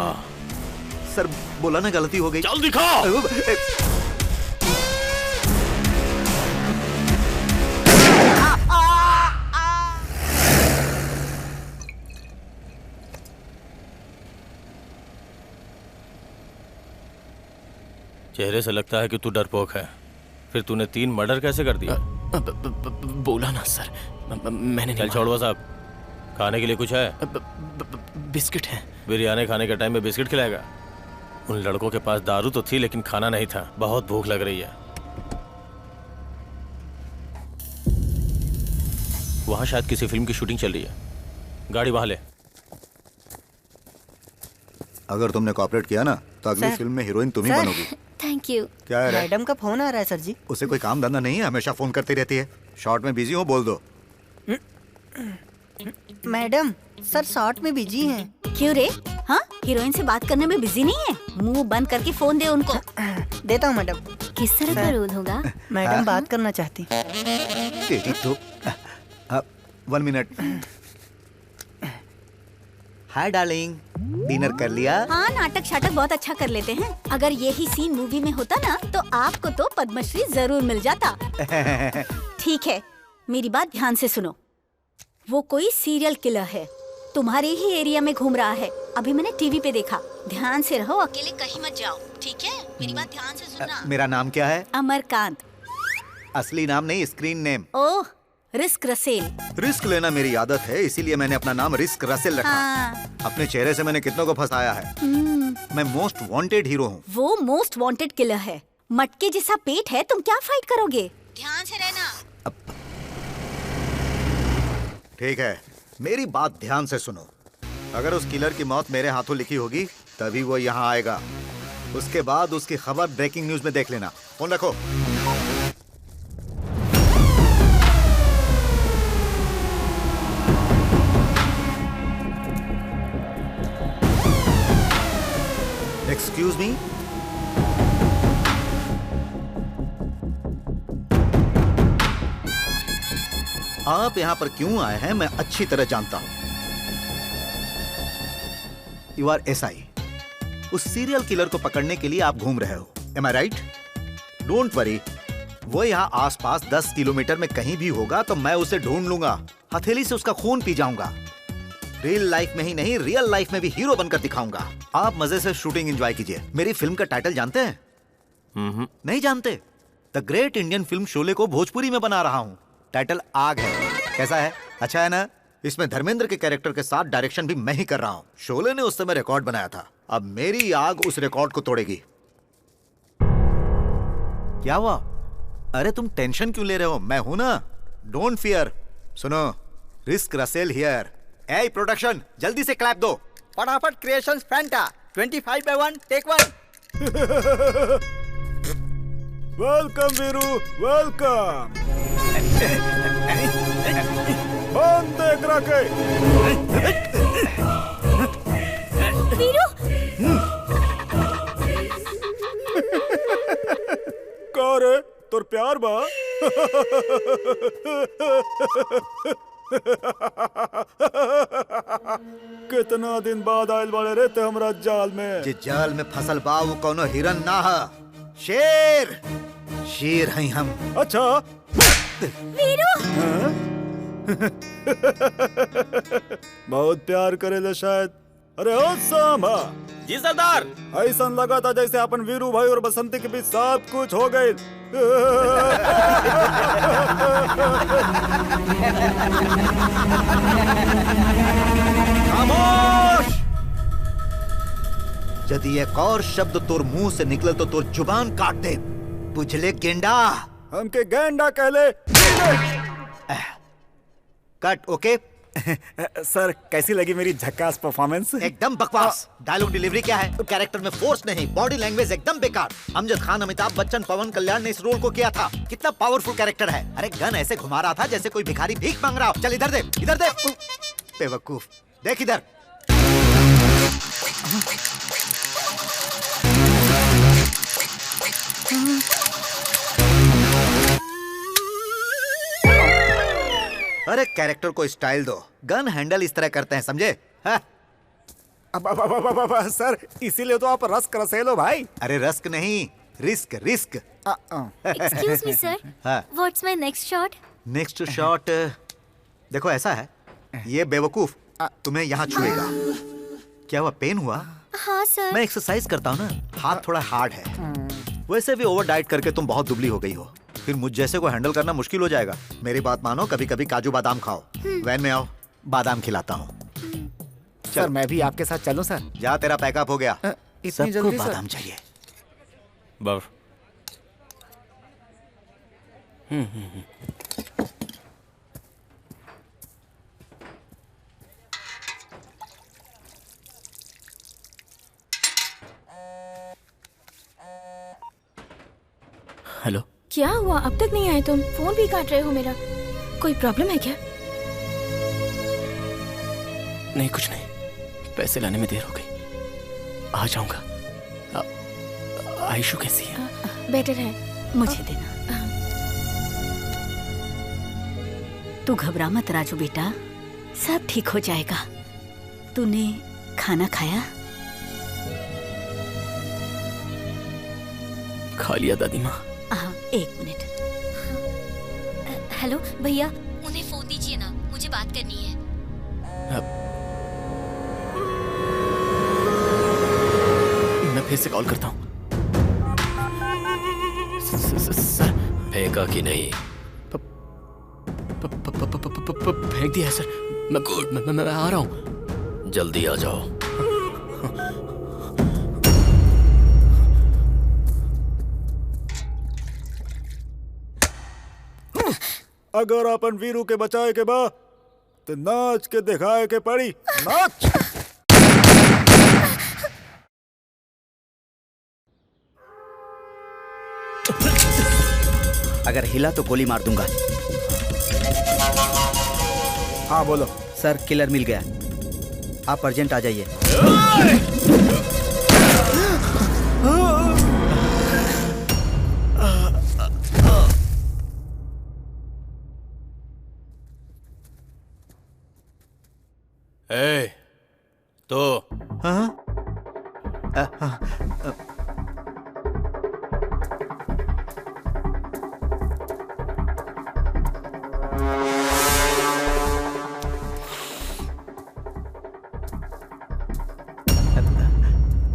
सर बोला ना गलती हो गई। चल दिखा। चेहरे से लगता है कि तू डरपोक है। फिर तूने 3 मर्डर कैसे कर दिया? बोला ना सर, मैंने। चल छोड़ो साहब, खाने के लिए कुछ है? बिस्किट है। बिरयानी खाने के टाइम में बिस्किट खिलाएगा? उन लड़कों के पास दारू तो थी लेकिन खाना नहीं था। बहुत भूख लग रही है। वहां शायद किसी फिल्म की शूटिंग चल रही है। गाड़ी वहां ले। अगर तुमने कोऑपरेट किया ना तो अगली फिल्म में हीरोइन तुम ही बनोगी। Thank you. क्या है? मैडम का फोन आ रहा है सर जी। उसे कोई काम धंधा नहीं है, हमेशा फोन करती रहती है। शॉर्ट में बिजी हो, बोल दो। मैडम सर शॉर्ट में बिजी हैं। क्यों रे? हाँ, हीरोइन से बात करने में बिजी नहीं है? मुंह बंद करके फोन दे उनको। देता हूँ मैडम। किस तरह का रोल होगा? मैडम बात करना चाहती। तेरी तो 1 मिनट। हाय डार्लिंग, डिनर कर लिया? हाँ, नाटक शाटक बहुत अच्छा कर लेते हैं। अगर यही सीन मूवी में होता ना तो आपको तो पद्मश्री जरूर मिल जाता। ठीक है, मेरी बात ध्यान से सुनो। वो कोई सीरियल किलर है, तुम्हारे ही एरिया में घूम रहा है। अभी मैंने टीवी पे देखा। ध्यान से रहो, अकेले कहीं मत जाओ, ठीक है? मेरी बात ध्यान से सुनना। मेरा नाम क्या है? अमरकांत। असली नाम नहीं, स्क्रीन नेम। ओह, रिस्क रसेल। रिस्क लेना मेरी आदत है, इसीलिए मैंने अपना नाम रिस्क रसेल रखा। हाँ। अपने चेहरे से मैंने कितनों को फंसाया है। मैं मोस्ट वांटेड हीरो हूँ। वो मोस्ट वांटेड किलर है। मटके जैसा पेट है, तुम क्या फाइट करोगे? ध्यान से रहना। ठीक है, मेरी बात ध्यान से सुनो। अगर उस किलर की मौत मेरे हाथों लिखी होगी तभी वो यहाँ आएगा। उसके बाद उसकी खबर ब्रेकिंग न्यूज में देख लेना। फोन रखो। Excuse me. आप यहाँ पर क्यों आए हैं मैं अच्छी तरह जानता हूँ। You are SI। उस सीरियल किलर को पकड़ने के लिए आप घूम रहे हो। Am I right? Don't worry, वो यहाँ आसपास 10 किलोमीटर में कहीं भी होगा तो मैं उसे ढूंढ लूंगा, हथेली से उसका खून पी जाऊंगा। रियल लाइफ में ही नहीं, रियल लाइफ में भी हीरो बनकर दिखाऊंगा। आप मजे से शूटिंग एंजॉय कीजिए। मेरी फिल्म का टाइटल जानते हैं? नहीं जानते? The great Indian film Sholay को भोजपुरी में बना रहा हूँ। टाइटल आग है। कैसा है? अच्छा है ना? इसमें धर्मेंद्र के कैरेक्टर के साथ डायरेक्शन भी मैं ही कर रहा हूँ। शोले ने उस समय रिकॉर्ड बनाया था, अब मेरी आग उस रिकॉर्ड को तोड़ेगी। क्या हुआ? अरे तुम टेंशन क्यों ले रहे हो? मैं हूं ना, डोंट फियर। सुनो, risk Russell here. A production, जल्दी से क्लैप दो। फटाफट creations Fanta 25/1 take 1। Welcome Veeru, welcome. बंद देख रखे। वीरू, का रे, तोर प्यार बा? कितना दिन बाद आयल बाड़े रे ते हमरा जाल में। जे जाल में फसल बा वो कोनो हिरन ना है, शेर। शेर हैं हम। अच्छा वीरू। बहुत प्यार करेले शायद। अरे ओ सामा। जी सरदार। ऐसा लगा था जैसे अपन वीरू भाई और बसंती के बीच सब कुछ हो गए। खामोश! यदि एक और शब्द तोर मुंह से निकले तो तोर जुबान काट दे। बुझले गेंडा? हमके गेंडा कहले। कट। ओके सर, कैसी लगी मेरी झक्कास परफॉर्मेंस? एकदम बकवास। डायलॉग डिलीवरी क्या है? कैरेक्टर में फोर्स नहीं, बॉडी लैंग्वेज एकदम बेकार। अमजद खान, अमिताभ बच्चन, पवन कल्याण ने इस रोल को किया था। कितना पावरफुल कैरेक्टर है। अरे गन ऐसे घुमा रहा था जैसे कोई भिखारी भीख मांग रहा हो। चल इधर दे, इधर दे। बेवकूफ, देख इधर। अरे कैरेक्टर को स्टाइल दो। गन हैंडल इस तरह करते हैं, समझे? सर, इसीलिए तो आप रस्क रसेलो भाई। अरे रस्क नहीं, risk risk. Excuse me sir, what's my next shot? Next shot देखो ऐसा है, ये बेवकूफ तुम्हें यहाँ छुएगा। क्या हुआ, पेन हुआ? हाँ सर। मैं एक्सरसाइज करता हूँ ना, हाथ थोड़ा हार्ड है। वैसे भी ओवर डाइट करके तुम बहुत दुबली हो गई हो, फिर मुझ जैसे को हैंडल करना मुश्किल हो जाएगा। मेरी बात मानो, कभी कभी काजू बादाम खाओ। वैन में आओ, बादाम खिलाता हूँ। सर, मैं भी आपके साथ चलूं सर? जा, तेरा पैकअप हो गया। इतनी जल्दी सर? बादाम चाहिए। बर्फ। हेलो। क्या हुआ? अब तक नहीं आए तुम? फोन भी काट रहे हो मेरा। कोई प्रॉब्लम है क्या? नहीं, कुछ नहीं। पैसे लाने में देर हो गई। आ जाऊंगा। आयशु कैसी है? बेटर है। मुझे देना। तू घबरा मत राजू बेटा, सब ठीक हो जाएगा। तूने खाना खाया? खा लिया दादी माँ। हाँ, 1 मिनट। हेलो भैया, उन्हें फोन दीजिए ना, मुझे बात करनी है। मैं फिर से कॉल करता हूँ। सर, फेंका कि नहीं? फेंक दिया है सर। मैं आ रहा हूँ। जल्दी आ जाओ। अगर अपन वीरू के बचाए के बा तो नाच के दिखाए के पड़ी। नाच। अगर हिला तो गोली मार दूंगा। हाँ बोलो। सर, किलर मिल गया, आप अर्जेंट आ जाइए। तो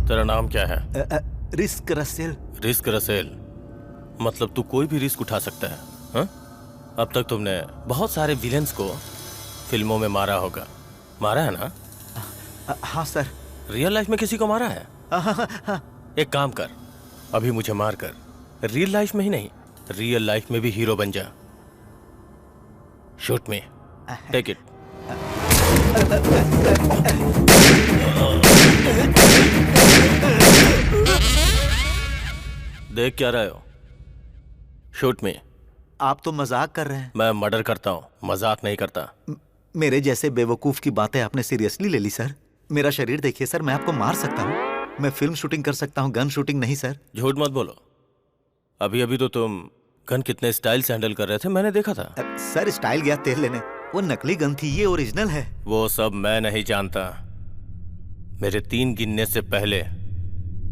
तेरा नाम क्या है? Risk Russell. रिस्क रसेल, मतलब तू कोई भी रिस्क उठा सकता है, हाँ? अब तक तुमने बहुत सारे विलेंस को फिल्मों में मारा होगा, मारा है ना? हाँ सर। रियल लाइफ में किसी को मारा है? एक काम कर, अभी मुझे मार कर रियल लाइफ में ही नहीं, रियल लाइफ में भी हीरो बन जा। Shoot me, take it. देख क्या रहे हो? Shoot me. आप तो मजाक कर रहे हैं। मैं मर्डर करता हूँ, मजाक नहीं करता। मेरे जैसे बेवकूफ की बातें आपने सीरियसली ले ली सर। मेरा शरीर देखिए सर, मैं आपको मार सकता हूँ, मैं फिल्म शूटिंग कर सकता हूँ, गन शूटिंग नहीं सर। झूठ मत बोलो, अभी अभी तो तुम गन कितने स्टाइल से हैंडल कर रहे थे, मैंने देखा था। सर स्टाइल गया तेल लेने, वो नकली गन थी, ये ओरिजिनल है। वो सब मैं नहीं जानता। मेरे 3 गिनने से पहले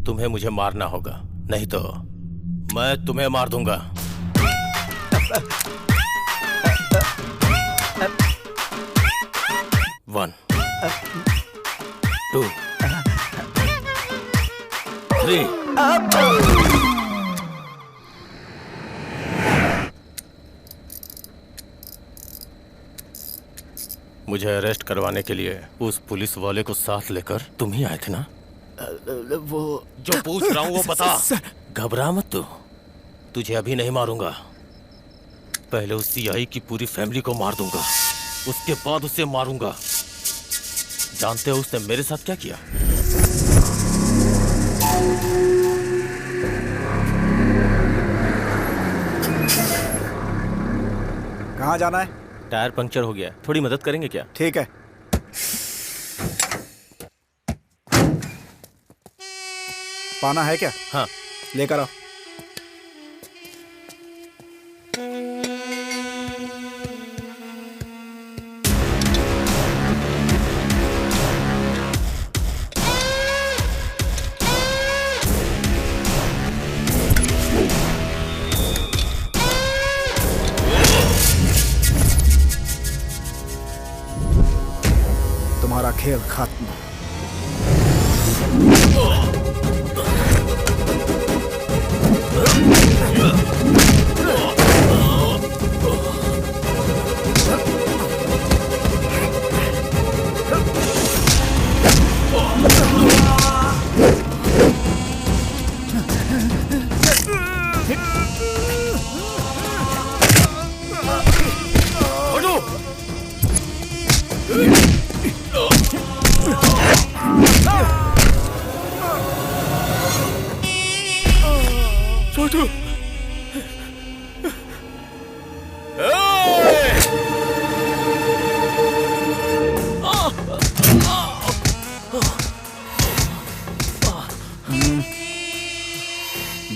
तुम्हें मुझे मारना होगा, नहीं तो मैं तुम्हें मार दूंगा। 1 2 3। मुझे अरेस्ट करवाने के लिए उस पुलिस वाले को साथ लेकर तुम ही आए थे ना? वो जो पूछ रहा हूँ वो बता। घबरा मत तू, तुझे अभी नहीं मारूंगा, पहले उस सीआई की पूरी फैमिली को मार दूंगा, उसके बाद उसे मारूंगा। जानते हो उसने मेरे साथ क्या किया? कहाँ जाना है? टायर पंक्चर हो गया, थोड़ी मदद करेंगे क्या? ठीक है। पाना है क्या? हाँ लेकर आओ। तुम्हारा खेल खत्म।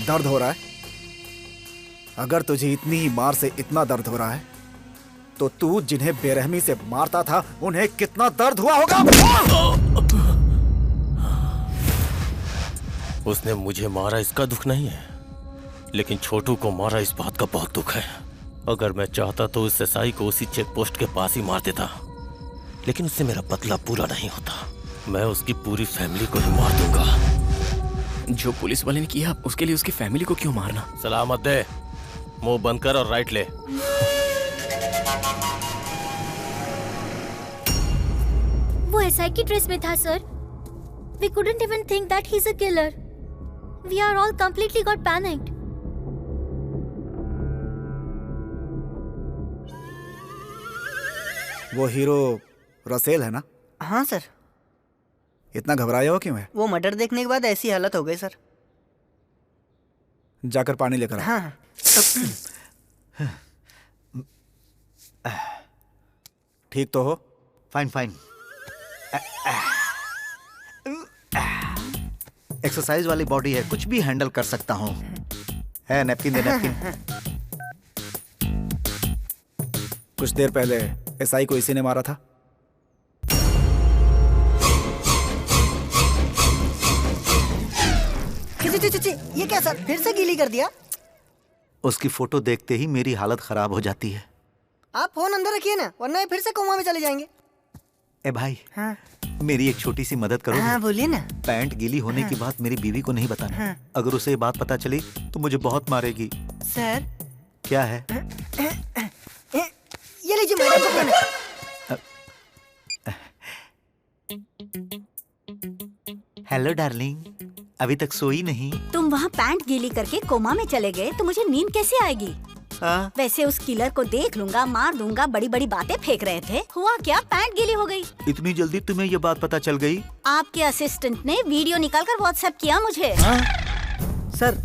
दर्द हो रहा है? अगर तुझे इतनी ही मार से इतना दर्द हो रहा है तो तू जिन्हें बेरहमी से मारता था उन्हें कितना दर्द हुआ होगा? उसने मुझे मारा इसका दुख नहीं है, लेकिन छोटू को मारा इस बात का बहुत दुख है। अगर मैं चाहता तो उस एसआई को उसी चेक पोस्ट के पास ही मार देता, लेकिन उससे मेरा बदला पूरा नहीं होता। मैं उसकी पूरी फैमिली को ही मार दूंगा। जो पुलिस वाले ने किया उसके लिए उसकी फैमिली को क्यों मारना? सलामत दे, मुंह बंद कर और राइट ले। वो एसआई की ड्रेस में था sir. We couldn't even think that he's a killer. We are all completely got panicked. वो हीरो रसेल है ना? हाँ सर। इतना घबराए हो क्यों है? वो मर्डर देखने के बाद ऐसी हालत हो गई सर। जाकर पानी लेकर आ। हाँ। ठीक तो हो? Fine fine. एक्सरसाइज वाली बॉडी है, कुछ भी हैंडल कर सकता हूँ। है नैपकिन दे, नैपकिन। कुछ देर पहले एसआई को इसी ने मारा था। ये क्या सर, फिर से गीली कर दिया? उसकी फोटो देखते ही मेरी हालत खराब हो जाती है। आप फोन अंदर रखिए ना, वरना ये फिर से कोमा में चले जाएंगे। ए भाई, हाँ? मेरी एक छोटी सी मदद करो। हाँ बोलिए ना। पैंट गीली होने की बात मेरी बीवी को नहीं बताना। हाँ। अगर उसे ये बात पता चली तो मुझे बहुत मारेगी। सर क्या है? ये लीजिए मैडम को खाना। हेलो डार्लिंग, अभी तक सोई नहीं? तुम वहाँ पैंट गीली करके कोमा में चले गए तो मुझे नींद कैसे आएगी? वैसे उस किलर को देख लूंगा, मार दूंगा, बड़ी बड़ी बातें फेंक रहे थे। हुआ क्या? पैंट गीली हो गई। इतनी जल्दी तुम्हें ये बात पता चल गई? आपके असिस्टेंट ने वीडियो निकालकर व्हाट्सएप किया मुझे। सर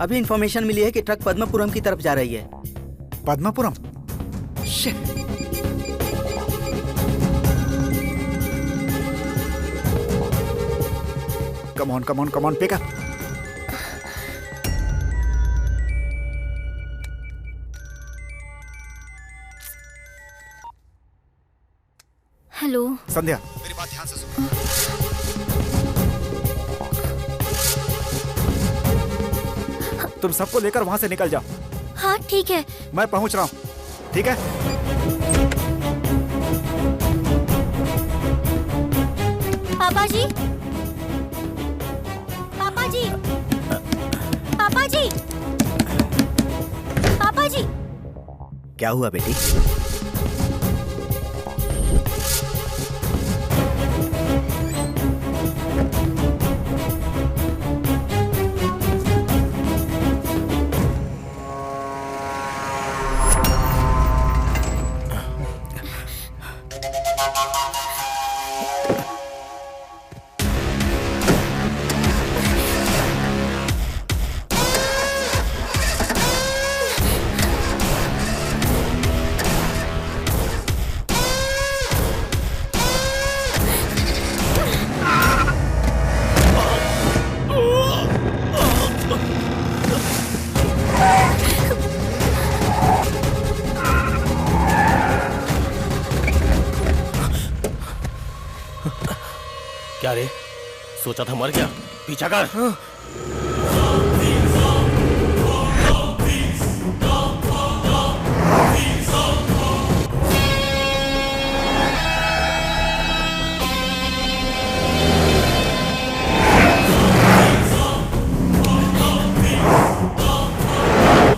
अभी इंफॉर्मेशन मिली है कि ट्रक पद्मपुरम की तरफ जा रही है। Padmapuram? Come on come on come on, pick up. Hello Sandhya, मेरी बात ध्यान से सुनो। तुम सबको लेकर वहां से निकल जाओ। हाँ ठीक है। मैं पहुंच रहा हूँ, ठीक है? पापा जी, पापा जी, पापा जी, पापा जी। क्या हुआ बेटी? क्या रे, सोचा था मर गया? पीछा कर।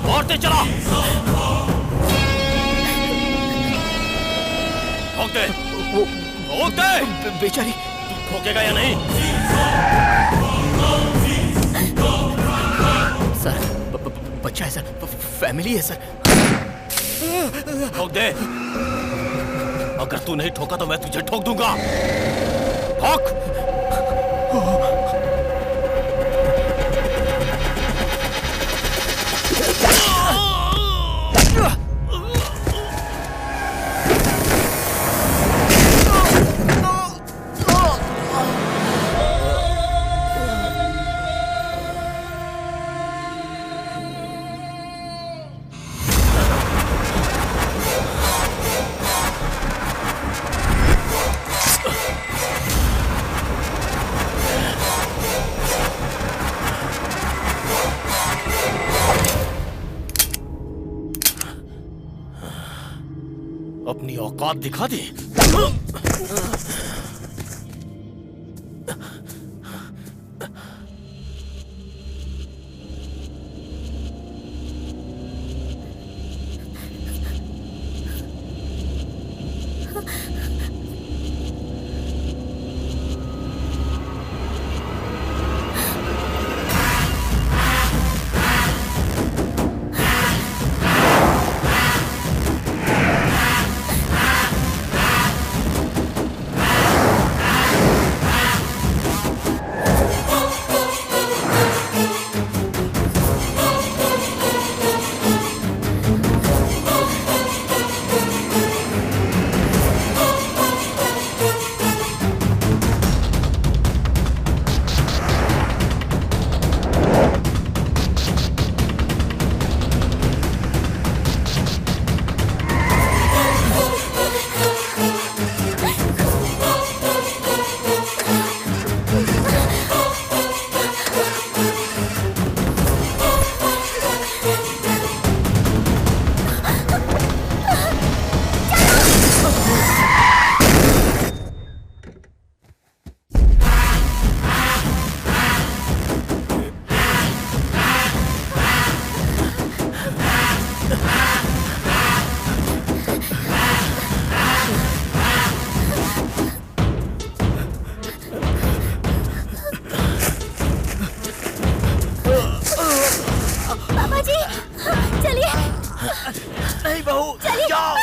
और तेज चला। ठोक दे, ठोक दे। बेचारी ठोकेगा या नहीं? सर बच्चा है सर, फैमिली है सर। ठोक दे। अगर तू नहीं ठोका तो मैं तुझे ठोक दूंगा। ठोक। अपनी औकात दिखा दी। जाओ।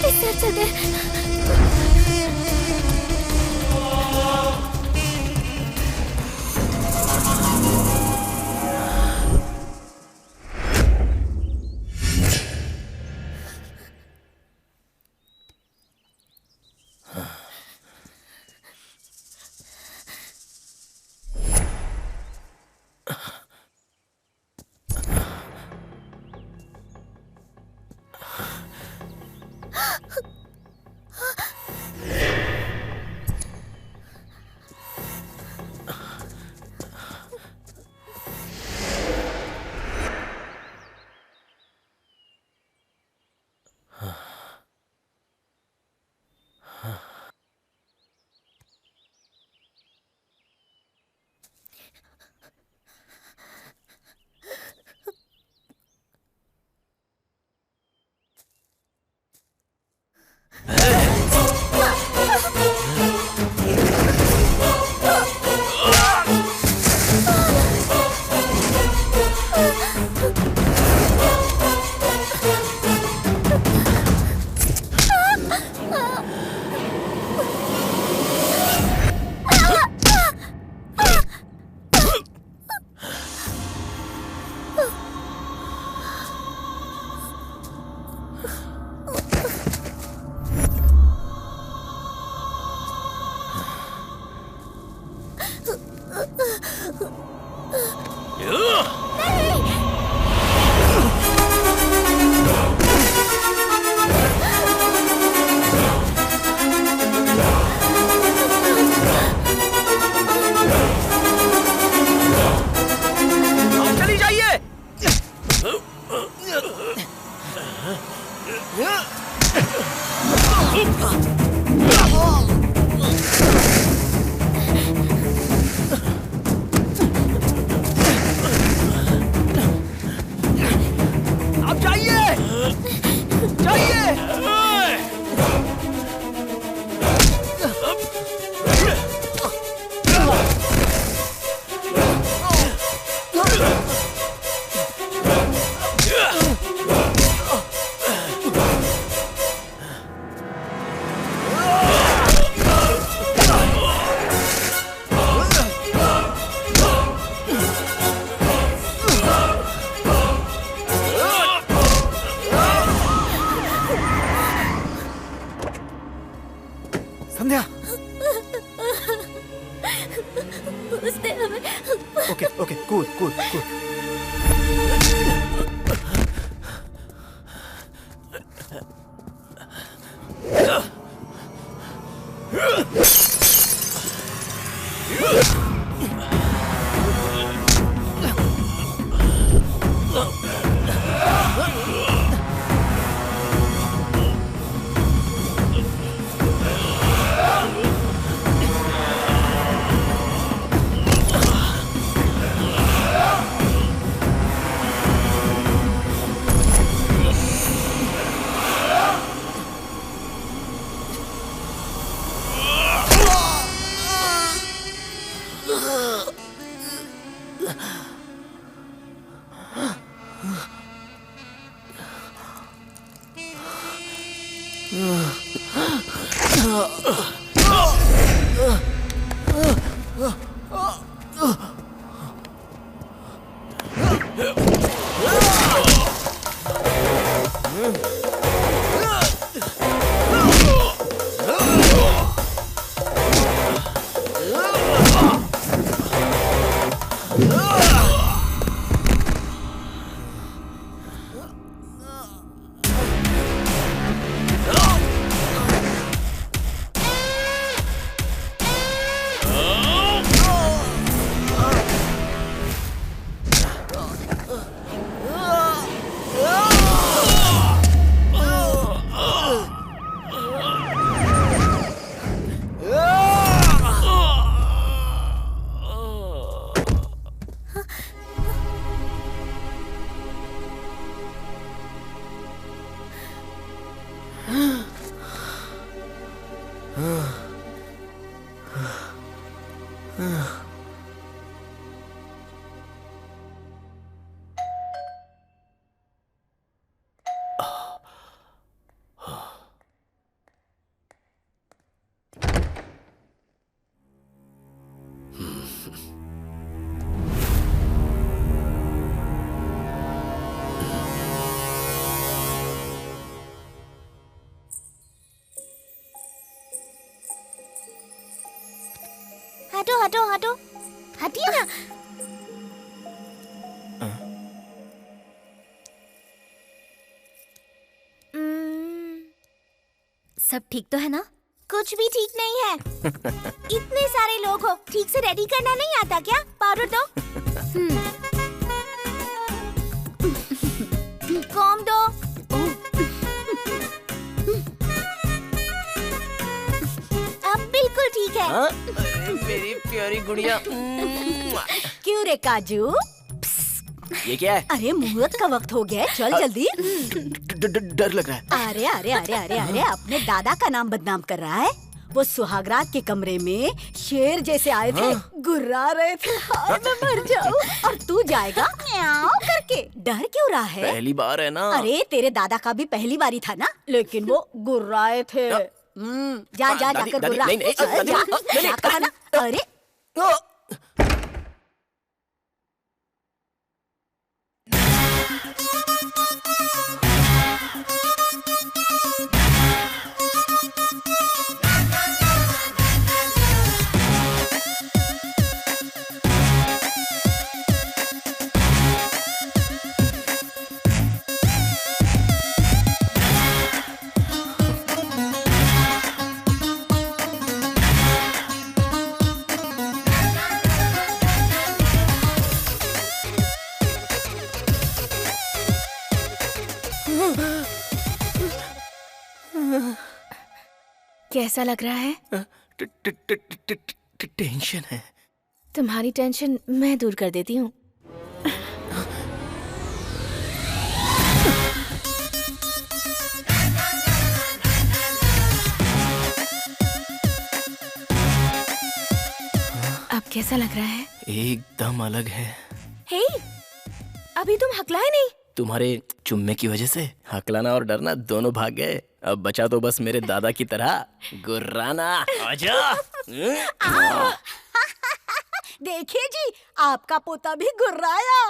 इस तरफ चलते हैं। संध्या, उसने हमें okay okay cool cool cool. हटो हटो, हटिए ना। सब ठीक तो है ना? कुछ भी ठीक नहीं है। इतने सारे लोग हो, ठीक से रेडी करना नहीं आता क्या? पाउडर दो। कॉम दो। अब बिल्कुल ठीक है। मेरी प्यारी गुड़िया। क्यों रे काजू? ये क्या है? अरे मुहूर्त का वक्त हो गया है, चल जल्दी। डर लग रहा है। अरे अरे अरे अरे अरे, अपने दादा का नाम बदनाम कर रहा है। वो सुहागरात के कमरे में शेर जैसे आए थे, गुर्रा रहे थे। हाय मैं मर जाऊं। और तू जाएगा म्याऊं करके। डर क्यों रहा है? पहली बार है ना। अरे तेरे दादा का भी पहली बारी था ना, लेकिन वो गुर्राए थे। जा जा जाकर गुर्रा। जा कहा ना। अरे कैसा लग रहा है? टेंशन है। तुम्हारी टेंशन मैं दूर कर देती हूँ। अब कैसा लग रहा है? एकदम अलग है। हे, अभी तुम हकलाए नहीं। तुम्हारे चुम्मे की वजह से हकलाना और डरना दोनों भाग गए। अब बचा तो बस मेरे दादा की तरह गुर्राना। आजा। देखिए जी, आपका पोता भी गुर्राया।